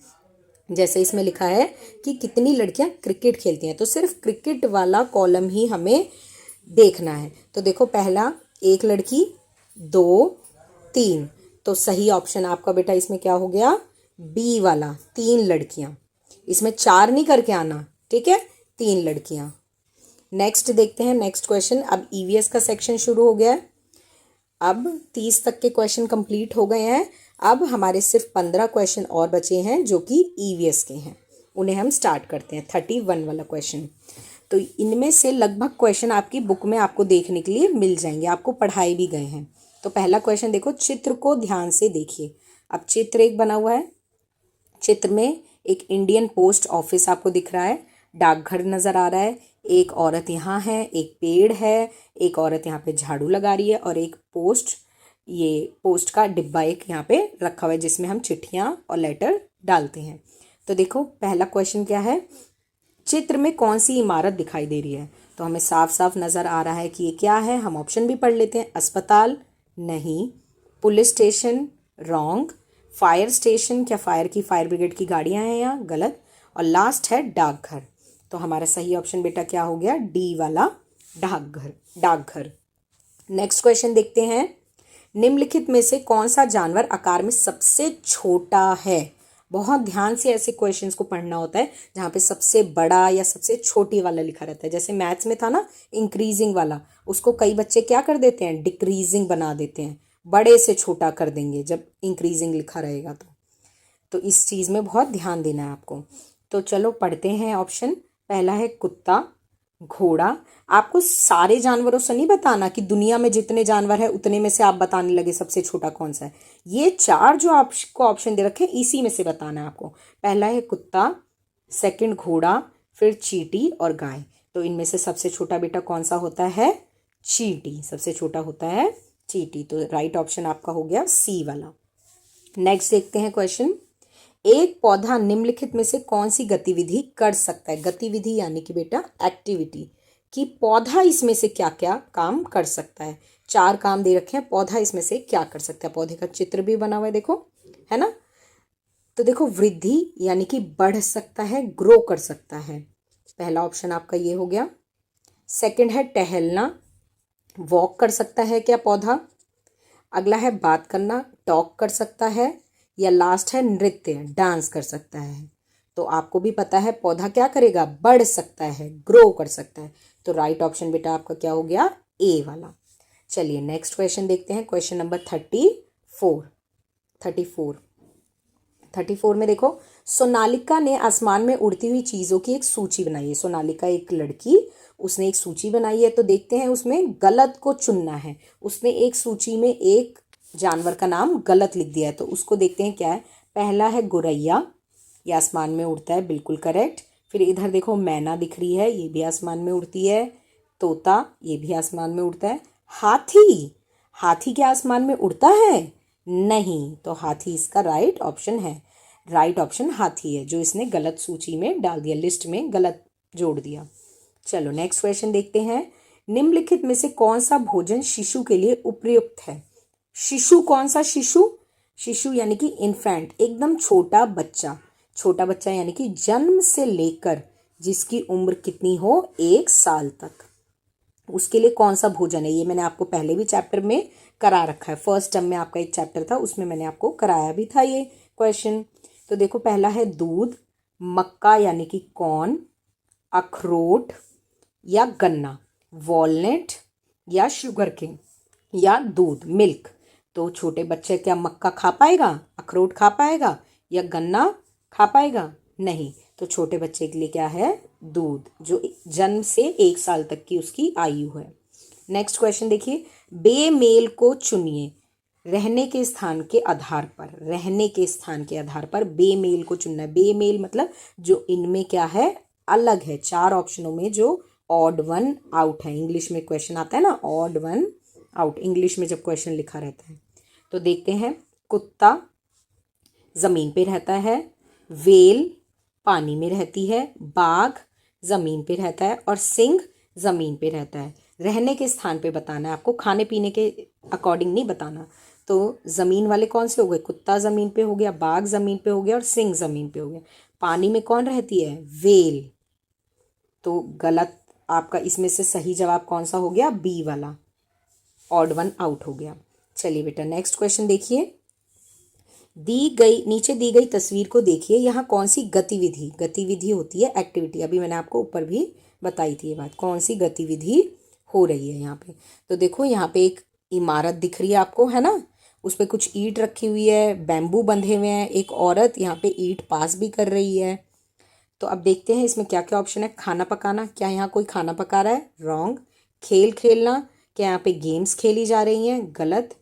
जैसे इसमें लिखा है कि कितनी लड़कियां क्रिकेट खेलती हैं, तो सिर्फ क्रिकेट वाला कॉलम ही हमें देखना है। तो देखो पहला 1 लड़की, 2 3, तो सही ऑप्शन आपका बेटा इसमें क्या हो गया, बी वाला, 3 लड़कियां। इसमें 4 नहीं करके आना, ठीक है, 3 लड़कियां। नेक्स्ट देखते हैं, नेक्स्ट क्वेश्चन। अब ईवीएस का सेक्शन शुरू हो गया है। अब 30 तक के क्वेश्चन कंप्लीट हो गए हैं। अब हमारे सिर्फ 15 क्वेश्चन और बचे हैं जो कि ईवीएस के हैं, उन्हें हम स्टार्ट करते हैं। 31 वाला क्वेश्चन, तो इनमें से लगभग क्वेश्चन आपकी बुक में आपको देखने के लिए मिल जाएंगे, आपको पढ़ाए भी गए हैं। तो पहला क्वेश्चन देखो, चित्र को ध्यान से देखिए। अब चित्र एक बना हुआ है, चित्र में एक इंडियन पोस्ट ऑफिस आपको दिख रहा है, डाकघर नज़र आ रहा है, एक औरत यहाँ है, एक पेड़ है, एक औरत यहाँ पे झाड़ू लगा रही है और एक पोस्ट, ये पोस्ट का डिब्बा एक यहाँ पे रखा हुआ है जिसमें हम चिट्ठियाँ और लेटर डालते हैं। तो देखो पहला क्वेश्चन क्या है, चित्र में कौन सी इमारत दिखाई दे रही है। तो हमें साफ साफ नज़र आ रहा है कि ये क्या है, हम ऑप्शन भी पढ़ लेते हैं। अस्पताल नहीं, police station wrong, fire station, क्या फायर ब्रिगेड की गाड़ियाँ हैं यहाँ, गलत, और लास्ट है डाकघर। तो हमारा सही ऑप्शन बेटा क्या हो गया, डी वाला, डाकघर। नेक्स्ट क्वेश्चन देखते हैं, निम्नलिखित में से कौन सा जानवर आकार में सबसे छोटा है। बहुत ध्यान से ऐसे क्वेश्चंस को पढ़ना होता है जहाँ पे सबसे बड़ा या सबसे छोटी वाला लिखा रहता है। जैसे मैथ्स में था ना इंक्रीजिंग वाला, उसको कई बच्चे क्या कर देते हैं, डिक्रीजिंग बना देते हैं, बड़े से छोटा कर देंगे जब इंक्रीजिंग लिखा रहेगा। तो इस चीज़ में बहुत ध्यान देना है आपको। तो चलो पढ़ते हैं ऑप्शन। पहला है कुत्ता, घोड़ा। आपको सारे जानवरों से नहीं बताना कि दुनिया में जितने जानवर हैं उतने में से आप बताने लगे सबसे छोटा कौन सा है। ये 4 जो आपको ऑप्शन दे रखे हैं इसी में से बताना है आपको। पहला है कुत्ता, सेकंड घोड़ा, फिर चींटी और गाय। तो इनमें से सबसे छोटा बेटा कौन सा होता है, चींटी, सबसे छोटा होता है चींटी। तो राइट ऑप्शन आपका हो गया सी वाला। नेक्स्ट देखते हैं क्वेश्चन, एक पौधा निम्नलिखित में से कौन सी गतिविधि कर सकता है। गतिविधि यानी कि बेटा एक्टिविटी, कि पौधा इसमें से क्या क्या काम कर सकता है। 4 काम दे रखे हैं, पौधा इसमें से क्या कर सकता है। पौधे का चित्र भी बना हुआ है देखो, है ना। तो देखो वृद्धि यानी कि बढ़ सकता है, ग्रो कर सकता है। पहला ऑप्शन आपका ये हो गया। सेकंड है टहलना, वॉक कर सकता है क्या पौधा। अगला है बात करना, टॉक कर सकता है। या लास्ट है नृत्य, डांस कर सकता है। तो आपको भी पता है पौधा क्या करेगा, बढ़ सकता है, ग्रो कर सकता है। तो राइट ऑप्शन बेटा आपका क्या हो गया, ए वाला। चलिए नेक्स्ट क्वेश्चन देखते हैं, क्वेश्चन नंबर 34 में देखो, सोनालिका ने आसमान में उड़ती हुई चीज़ों की एक सूची बनाई है। सोनालिका एक लड़की, उसने एक सूची बनाई है। तो देखते हैं उसमें गलत को चुनना है। उसने एक सूची में एक जानवर का नाम गलत लिख दिया है, तो उसको देखते हैं क्या है। पहला है गोरैया, ये आसमान में उड़ता है, बिल्कुल करेक्ट। फिर इधर देखो मैना दिख रही है, ये भी आसमान में उड़ती है। तोता, ये भी आसमान में उड़ता है। हाथी क्या आसमान में उड़ता है, नहीं। तो हाथी इसका राइट ऑप्शन है। राइट ऑप्शन हाथी है, जो इसने गलत सूची में डाल दिया, लिस्ट में गलत जोड़ दिया। चलो नेक्स्ट क्वेश्चन देखते हैं, निम्नलिखित में से कौन सा भोजन शिशु के लिए उपयुक्त है। शिशु कौन सा, शिशु यानी कि इन्फेंट, एकदम छोटा बच्चा यानी कि जन्म से लेकर जिसकी उम्र कितनी हो, 1 साल तक, उसके लिए कौन सा भोजन है। ये मैंने आपको पहले भी चैप्टर में करा रखा है, फर्स्ट टर्म में आपका एक चैप्टर था उसमें मैंने आपको कराया भी था ये क्वेश्चन। तो देखो पहला है दूध, मक्का यानी कि कॉर्न, अखरोट या गन्ना, वॉलनट या शुगर केन या दूध मिल्क। तो छोटे बच्चे क्या मक्का खा पाएगा, अखरोट खा पाएगा या गन्ना खा पाएगा? नहीं। तो छोटे बच्चे के लिए क्या है, दूध, जो जन्म से 1 साल तक की उसकी आयु है। नेक्स्ट क्वेश्चन देखिए, बेमेल को चुनिए। रहने के स्थान के आधार पर, रहने के स्थान के आधार पर बेमेल को चुनना है। बेमेल मतलब जो इनमें क्या है, अलग है। 4 ऑप्शनों में जो ऑड वन आउट है, इंग्लिश में क्वेश्चन आता है ना ऑड वन आउट, इंग्लिश में जब क्वेश्चन लिखा रहता है। तो देखते हैं, कुत्ता जमीन पे रहता है, वेल पानी में रहती है, बाघ जमीन पे रहता है और सिंह जमीन पे रहता है। रहने के स्थान पे बताना है आपको, खाने पीने के अकॉर्डिंग नहीं बताना। तो जमीन वाले कौन से हो गए, कुत्ता जमीन पे हो गया, बाघ जमीन पे हो गया और सिंह जमीन पे हो गया। पानी में कौन रहती है, वेल। तो गलत, आपका इसमें से सही जवाब कौन सा हो गया, बी वाला, ऑड वन आउट हो गया। चलिए बेटा नेक्स्ट क्वेश्चन देखिए, नीचे दी गई तस्वीर को देखिए, यहाँ कौन सी गतिविधि, गतिविधि होती है एक्टिविटी, अभी मैंने आपको ऊपर भी बताई थी ये बात, कौन सी गतिविधि हो रही है यहाँ पे। तो देखो यहाँ पे एक इमारत दिख रही है आपको, है ना, उस पर कुछ ईंट रखी हुई है, बैम्बू बंधे हुए हैं, एक औरत यहाँ पे ईंट पास भी कर रही है। तो अब देखते हैं इसमें क्या क्या ऑप्शन है। खाना पकाना, क्या यहाँ कोई खाना पका रहा है, रॉन्ग। खेल खेलना, क्या यहाँ पे गेम्स खेली जा रही हैं, गलत।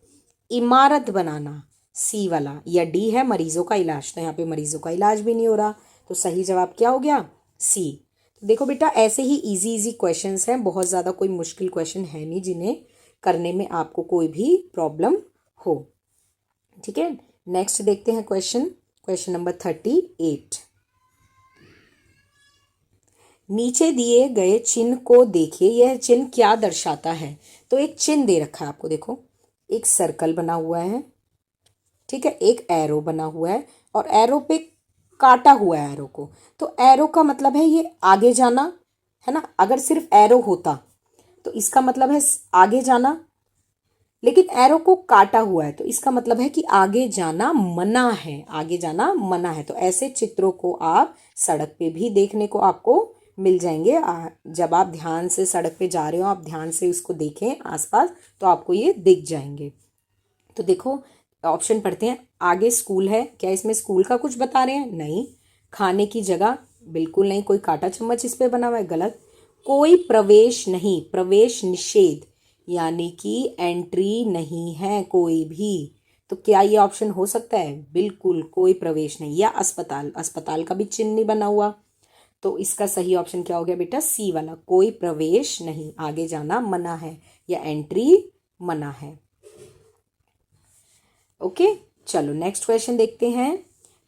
इमारत बनाना, सी वाला, या डी है मरीजों का इलाज, तो यहाँ पे मरीजों का इलाज भी नहीं हो रहा, तो सही जवाब क्या हो गया, सी। तो देखो बेटा ऐसे ही इजी इजी क्वेश्चंस हैं, बहुत ज़्यादा कोई मुश्किल क्वेश्चन है नहीं जिन्हें करने में आपको कोई भी प्रॉब्लम हो। ठीक है, नेक्स्ट देखते हैं क्वेश्चन नंबर 38। नीचे दिए गए चिन्ह को देखिए, यह चिन्ह क्या दर्शाता है। तो एक चिन्ह दे रखा है आपको, देखो एक सर्कल बना हुआ है, ठीक है, एक एरो बना हुआ है और एरो पे काटा हुआ है एरो को। तो एरो का मतलब है ये आगे जाना, है ना। अगर सिर्फ एरो होता तो इसका मतलब है आगे जाना, लेकिन एरो को काटा हुआ है तो इसका मतलब है कि आगे जाना मना है, आगे जाना मना है। तो ऐसे चित्रों को आप सड़क पे भी देखने को आपको मिल जाएंगे। जब आप ध्यान से सड़क पे जा रहे हो, आप ध्यान से उसको देखें आसपास, तो आपको ये दिख जाएंगे। तो देखो ऑप्शन पढ़ते हैं, आगे स्कूल है, क्या इसमें स्कूल का कुछ बता रहे हैं, नहीं। खाने की जगह, बिल्कुल नहीं, कोई कांटा चम्मच इस पे बना हुआ है, गलत। कोई प्रवेश नहीं, प्रवेश निषेध, यानी कि एंट्री नहीं है कोई भी। तो क्या ये ऑप्शन हो सकता है, बिल्कुल कोई प्रवेश नहीं। या अस्पताल, अस्पताल का भी चिन्ह नहीं बना हुआ, तो इसका सही ऑप्शन क्या हो गया बेटा, सी वाला, कोई प्रवेश नहीं, आगे जाना मना है या एंट्री मना है। ओके, चलो नेक्स्ट क्वेश्चन देखते हैं।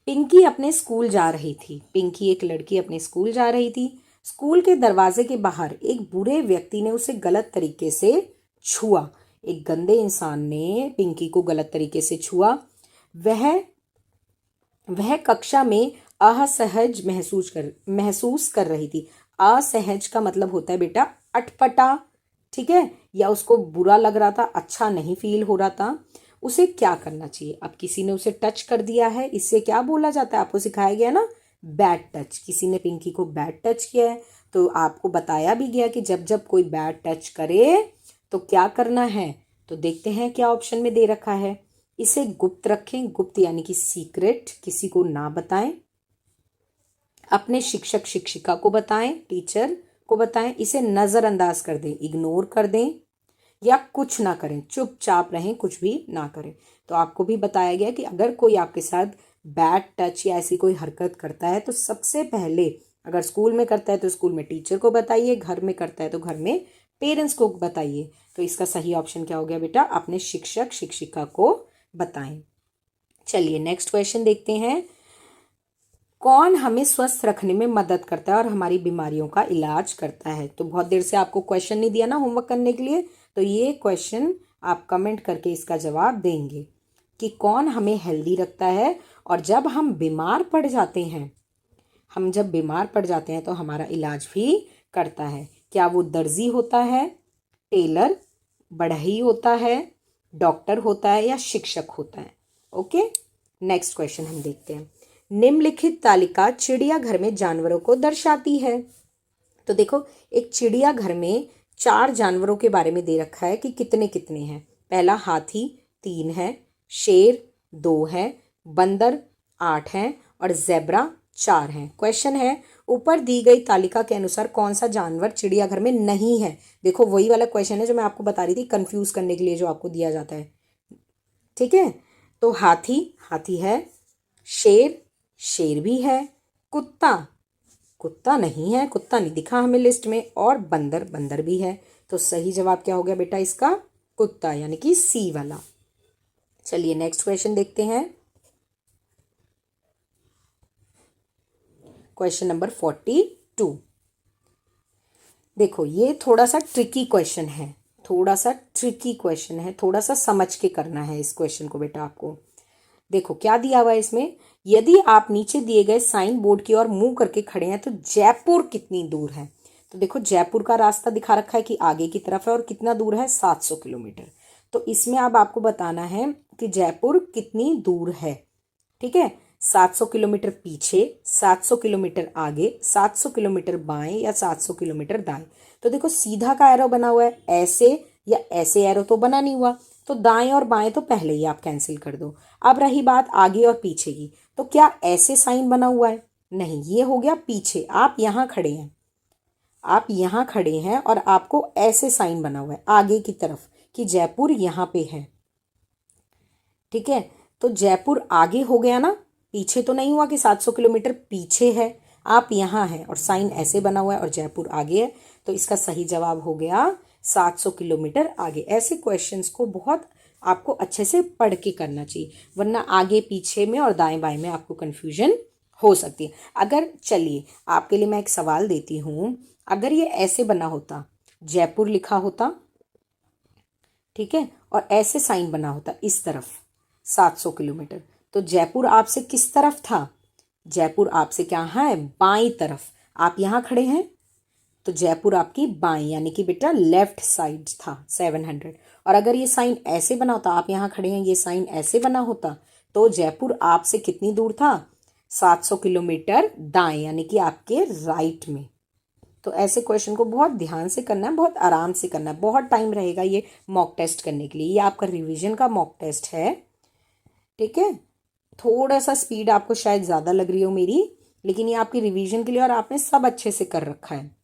पिंकी अपने स्कूल जा रही थी, पिंकी एक लड़की अपने स्कूल जा रही थी। स्कूल के दरवाजे के बाहर एक बुरे व्यक्ति ने उसे गलत तरीके से छुआ, एक गंदे इंसान ने पिंकी को गलत तरीके से छुआ। वह कक्षा में असहज महसूस कर रही थी। असहज का मतलब होता है बेटा अटपटा, ठीक है, या उसको बुरा लग रहा था, अच्छा नहीं फील हो रहा था। उसे क्या करना चाहिए, अब किसी ने उसे टच कर दिया है, इससे क्या बोला जाता है, आपको सिखाया गया ना, बैड टच। किसी ने पिंकी को बैड टच किया है, तो आपको बताया भी गया कि जब जब कोई बैड टच करे तो क्या करना है। तो देखते हैं क्या ऑप्शन में दे रखा है। इसे गुप्त रखें, गुप्त यानी कि सीक्रेट, किसी को ना बताएं। अपने शिक्षक शिक्षिका को बताएं, टीचर को बताएं। इसे नज़रअंदाज कर दें, इग्नोर कर दें, या कुछ ना करें, चुपचाप रहें, कुछ भी ना करें। तो आपको भी बताया गया कि अगर कोई आपके साथ बैड टच या ऐसी कोई हरकत करता है तो सबसे पहले, अगर स्कूल में करता है तो स्कूल में टीचर को बताइए, घर में करता है तो घर में पेरेंट्स को बताइए। तो इसका सही ऑप्शन क्या हो गया बेटा, अपने शिक्षक शिक्षिका को बताएं। चलिए नेक्स्ट क्वेश्चन देखते हैं। कौन हमें स्वस्थ रखने में मदद करता है और हमारी बीमारियों का इलाज करता है। तो बहुत देर से आपको क्वेश्चन नहीं दिया ना होमवर्क करने के लिए, तो ये क्वेश्चन आप कमेंट करके इसका जवाब देंगे कि कौन हमें हेल्दी रखता है और जब हम बीमार पड़ जाते हैं, हम जब बीमार पड़ जाते हैं तो हमारा इलाज भी करता है। क्या वो दर्जी होता है, टेलर, बढ़ई होता है, डॉक्टर होता है या शिक्षक होता है। ओके, नेक्स्ट क्वेश्चन हम देखते हैं। निम्नलिखित तालिका चिड़ियाघर में जानवरों को दर्शाती है। तो देखो, एक चिड़ियाघर में 4 जानवरों के बारे में दे रखा है कि कितने कितने हैं। पहला हाथी 3 है, शेर 2 है, बंदर 8 हैं और जेब्रा 4 हैं। क्वेश्चन है, ऊपर दी गई तालिका के अनुसार कौन सा जानवर चिड़ियाघर में नहीं है। देखो, वही वाला क्वेश्चन है जो मैं आपको बता रही थी, कंफ्यूज करने के लिए जो आपको दिया जाता है। ठीक है, तो हाथी हाथी है, शेर शेर भी है, कुत्ता कुत्ता नहीं है, कुत्ता नहीं दिखा हमें लिस्ट में, और बंदर बंदर भी है। तो सही जवाब क्या हो गया बेटा इसका? कुत्ता, यानी कि सी वाला। चलिए नेक्स्ट क्वेश्चन देखते हैं। Question number 42। देखो, ये थोड़ा सा ट्रिकी क्वेश्चन है, थोड़ा सा ट्रिकी क्वेश्चन है, थोड़ा सा समझ के करना है इस क्वेश्चन को बेटा आपको। देखो क्या दिया हुआ है इसमें, यदि आप नीचे दिए गए साइन बोर्ड की ओर मुंह करके खड़े हैं तो जयपुर कितनी दूर है। तो देखो, जयपुर का रास्ता दिखा रखा है कि आगे की तरफ है और कितना दूर है, 700 किलोमीटर। तो इसमें अब आपको बताना है कि जयपुर कितनी दूर है। ठीक है, 700 किलोमीटर पीछे, 700 किलोमीटर आगे, 700 किलोमीटर बाएं या 700 किलोमीटर दाएं। तो देखो, सीधा का एरो बना हुआ है, ऐसे या ऐसे एरो तो बना नहीं हुआ, तो दाएं और बाएं तो पहले ही आप कैंसिल कर दो। अब रही बात आगे और पीछे की, तो क्या ऐसे साइन बना हुआ है? नहीं, ये हो गया पीछे। आप यहाँ खड़े हैं, आप यहाँ खड़े हैं और आपको ऐसे साइन बना हुआ है आगे की तरफ कि जयपुर यहाँ पे है। ठीक है, तो जयपुर आगे हो गया ना, पीछे तो नहीं हुआ कि 700 किलोमीटर पीछे है। आप यहाँ हैं और साइन ऐसे बना हुआ है और जयपुर आगे है, तो इसका सही जवाब हो गया 700 किलोमीटर आगे। ऐसे क्वेश्चंस को बहुत आपको अच्छे से पढ़ के करना चाहिए, वरना आगे पीछे में और दाएं बाएं में आपको कन्फ्यूजन हो सकती है। अगर चलिए आपके लिए मैं एक सवाल देती हूँ, अगर ये ऐसे बना होता, जयपुर लिखा होता, ठीक है, और ऐसे साइन बना होता इस तरफ 700 किलोमीटर, तो जयपुर आपसे किस तरफ था? जयपुर आपसे क्या है? बाईं तरफ। आप यहाँ खड़े हैं तो जयपुर आपकी बाईं, यानी कि बेटा लेफ्ट साइड था 700। और अगर ये साइन ऐसे बना होता, आप यहाँ खड़े हैं, ये साइन ऐसे बना होता, तो जयपुर आपसे कितनी दूर था? 700 किलोमीटर दाएं, यानी कि आपके राइट में। तो ऐसे क्वेश्चन को बहुत ध्यान से करना है, बहुत आराम से करना है। बहुत टाइम रहेगा ये मॉक टेस्ट करने के लिए, ये आपका रिवीजन का मॉक टेस्ट है। ठीक है, थोड़ा सा स्पीड आपको शायद ज़्यादा लग रही हो मेरी, लेकिन ये आपकी रिवीजन के लिए और आपने सब अच्छे से कर रखा है।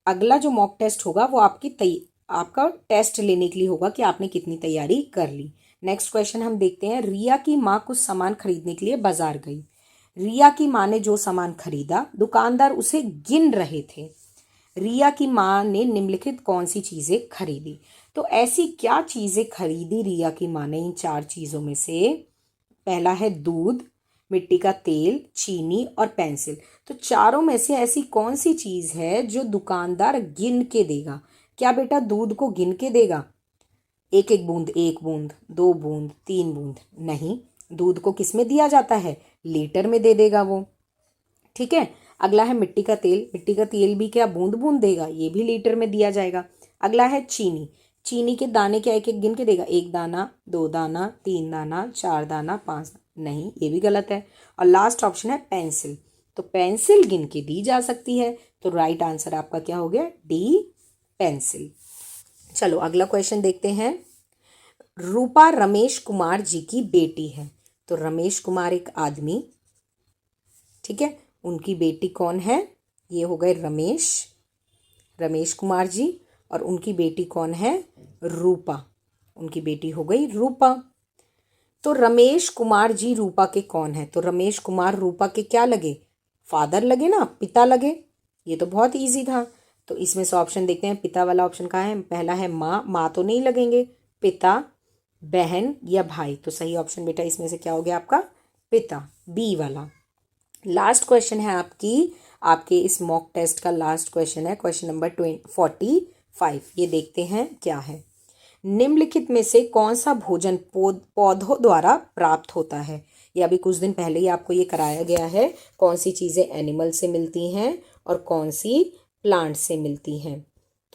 अगला जो मॉक टेस्ट होगा वो आपका टेस्ट लेने के लिए होगा कि आपने कितनी तैयारी कर ली। नेक्स्ट क्वेश्चन हम देखते हैं। रिया की माँ कुछ सामान खरीदने के लिए बाजार गई। रिया की माँ ने जो सामान खरीदा, दुकानदार उसे गिन रहे थे। रिया की माँ ने निम्नलिखित कौन सी चीजें खरीदी? तो ऐसी क्या चीजें खरीदी रिया की माँ ने इन 4 चीजों में से? पहला है दूध, मिट्टी का तेल, चीनी और पेंसिल। तो चारों में से ऐसी कौन सी चीज है जो दुकानदार गिन के देगा? क्या बेटा दूध को गिन के देगा? एक एक बूंद, 1 बूंद, 2 बूंद, 3 बूंद? नहीं, दूध को किस में दिया जाता है? लीटर में दे देगा वो। ठीक है, अगला है मिट्टी का तेल। मिट्टी का तेल भी क्या बूंद बूंद देगा? ये भी लीटर में दिया जाएगा। अगला है चीनी। चीनी के दाने क्या एक एक गिन के देगा? 1 दाना, 2 दाना, 3 दाना, 4 दाना, 5? नहीं, ये भी गलत है। और लास्ट ऑप्शन है पेंसिल। तो पेंसिल गिन के दी जा सकती है, तो राइट आंसर आपका क्या हो गया? D, pencil. चलो अगला क्वेश्चन देखते हैं। रूपा रमेश कुमार जी की बेटी है। तो रमेश कुमार एक आदमी, ठीक है, उनकी बेटी कौन है? ये हो गए रमेश कुमार जी, और उनकी बेटी कौन है? रूपा। उनकी बेटी हो गई रूपा। तो रमेश कुमार जी रूपा के कौन है? तो रमेश कुमार रूपा के क्या लगे? फादर लगे ना, पिता लगे। ये तो बहुत इजी था। तो इसमें से ऑप्शन देखते हैं, पिता वाला ऑप्शन कहाँ है? पहला है माँ, माँ तो नहीं लगेंगे। पिता, बहन या भाई? तो सही ऑप्शन बेटा इसमें से क्या हो गया आपका? पिता, बी वाला। लास्ट क्वेश्चन है आपके इस मॉक टेस्ट का लास्ट क्वेश्चन है, क्वेश्चन नंबर 45। ये देखते हैं क्या है। निम्नलिखित में से कौन सा भोजन पौधों द्वारा प्राप्त होता है? ये अभी कुछ दिन पहले ही आपको ये कराया गया है। कौन सी चीज़ें एनिमल से मिलती हैं और कौन सी प्लांट से मिलती हैं।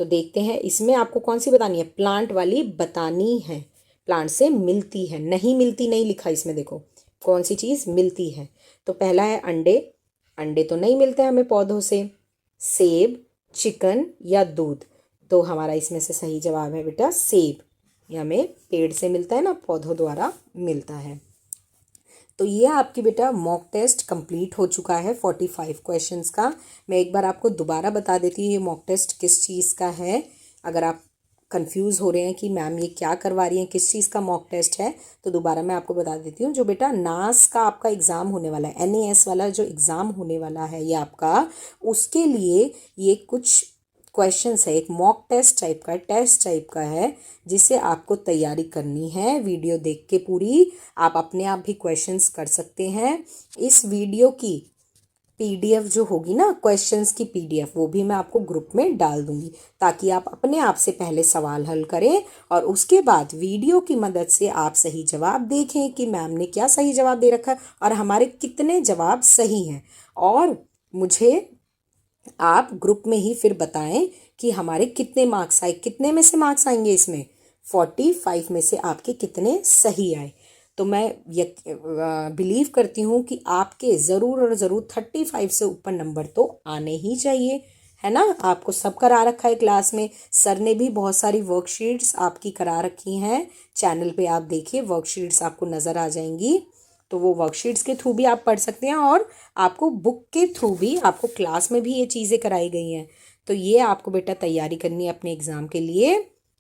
तो देखते हैं इसमें आपको कौन सी बतानी है, प्लांट वाली बतानी है। प्लांट से मिलती है, नहीं मिलती नहीं लिखा इसमें, देखो कौन सी चीज़ मिलती है। तो पहला है अंडे, अंडे तो नहीं मिलते हमें पौधों से। सेब, चिकन या दूध, तो हमारा इसमें से सही जवाब है बेटा सेब। ये हमें पेड़ से मिलता है ना, पौधों द्वारा मिलता है। तो ये आपकी बेटा मॉक टेस्ट कंप्लीट हो चुका है 45 क्वेश्चंस का। मैं एक बार आपको दोबारा बता देती हूँ ये मॉक टेस्ट किस चीज़ का है। अगर आप कंफ्यूज हो रहे हैं कि मैम ये क्या करवा रही हैं, किस चीज़ का मॉक टेस्ट है, तो दोबारा मैं आपको बता देती हूँ। जो बेटा नास का आपका एग्ज़ाम होने वाला है, NAS वाला जो एग्ज़ाम होने वाला है ये आपका, उसके लिए ये कुछ क्वेश्चंस है, एक मॉक टेस्ट टाइप का, टेस्ट टाइप का है, जिससे आपको तैयारी करनी है। वीडियो देख के पूरी आप अपने आप भी क्वेश्चंस कर सकते हैं। इस वीडियो की PDF जो होगी ना, क्वेश्चंस की PDF, वो भी मैं आपको ग्रुप में डाल दूंगी, ताकि आप अपने आप से पहले सवाल हल करें और उसके बाद वीडियो की मदद से आप सही जवाब देखें कि मैम ने क्या सही जवाब दे रखा है और हमारे कितने जवाब सही हैं। और मुझे आप ग्रुप में ही फिर बताएं कि हमारे कितने मार्क्स आए, कितने में से मार्क्स आएंगे इसमें, 45 में से आपके कितने सही आए। तो मैं बिलीव करती हूँ कि आपके ज़रूर और ज़रूर 35 से ऊपर नंबर तो आने ही चाहिए, है ना। आपको सब करा रखा है क्लास में, सर ने भी बहुत सारी वर्कशीट्स आपकी करा रखी हैं। चैनल पे आप देखिए, वर्कशीट्स आपको नज़र आ जाएंगी, तो वो वर्कशीट्स के थ्रू भी आप पढ़ सकते हैं और आपको बुक के थ्रू भी आपको क्लास में भी ये चीज़ें कराई गई हैं। तो ये आपको बेटा तैयारी करनी है अपने एग्ज़ाम के लिए।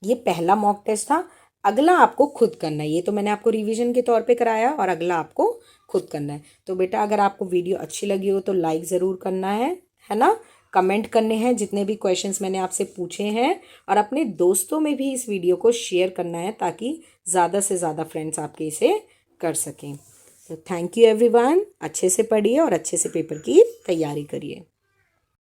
ये पहला मॉक टेस्ट था, अगला आपको खुद करना है। ये तो मैंने आपको रिवीजन के तौर पे कराया और अगला आपको खुद करना है। तो बेटा अगर आपको वीडियो अच्छी लगी हो तो लाइक ज़रूर करना है ना। कमेंट करने हैं जितने भी क्वेश्चंस मैंने आपसे पूछे हैं, और अपने दोस्तों में भी इस वीडियो को शेयर करना है ताकि ज़्यादा से ज़्यादा फ्रेंड्स आपके इसे कर सकें। तो थैंक यू एवरीवन, अच्छे से पढ़िए और अच्छे से पेपर की तैयारी करिए।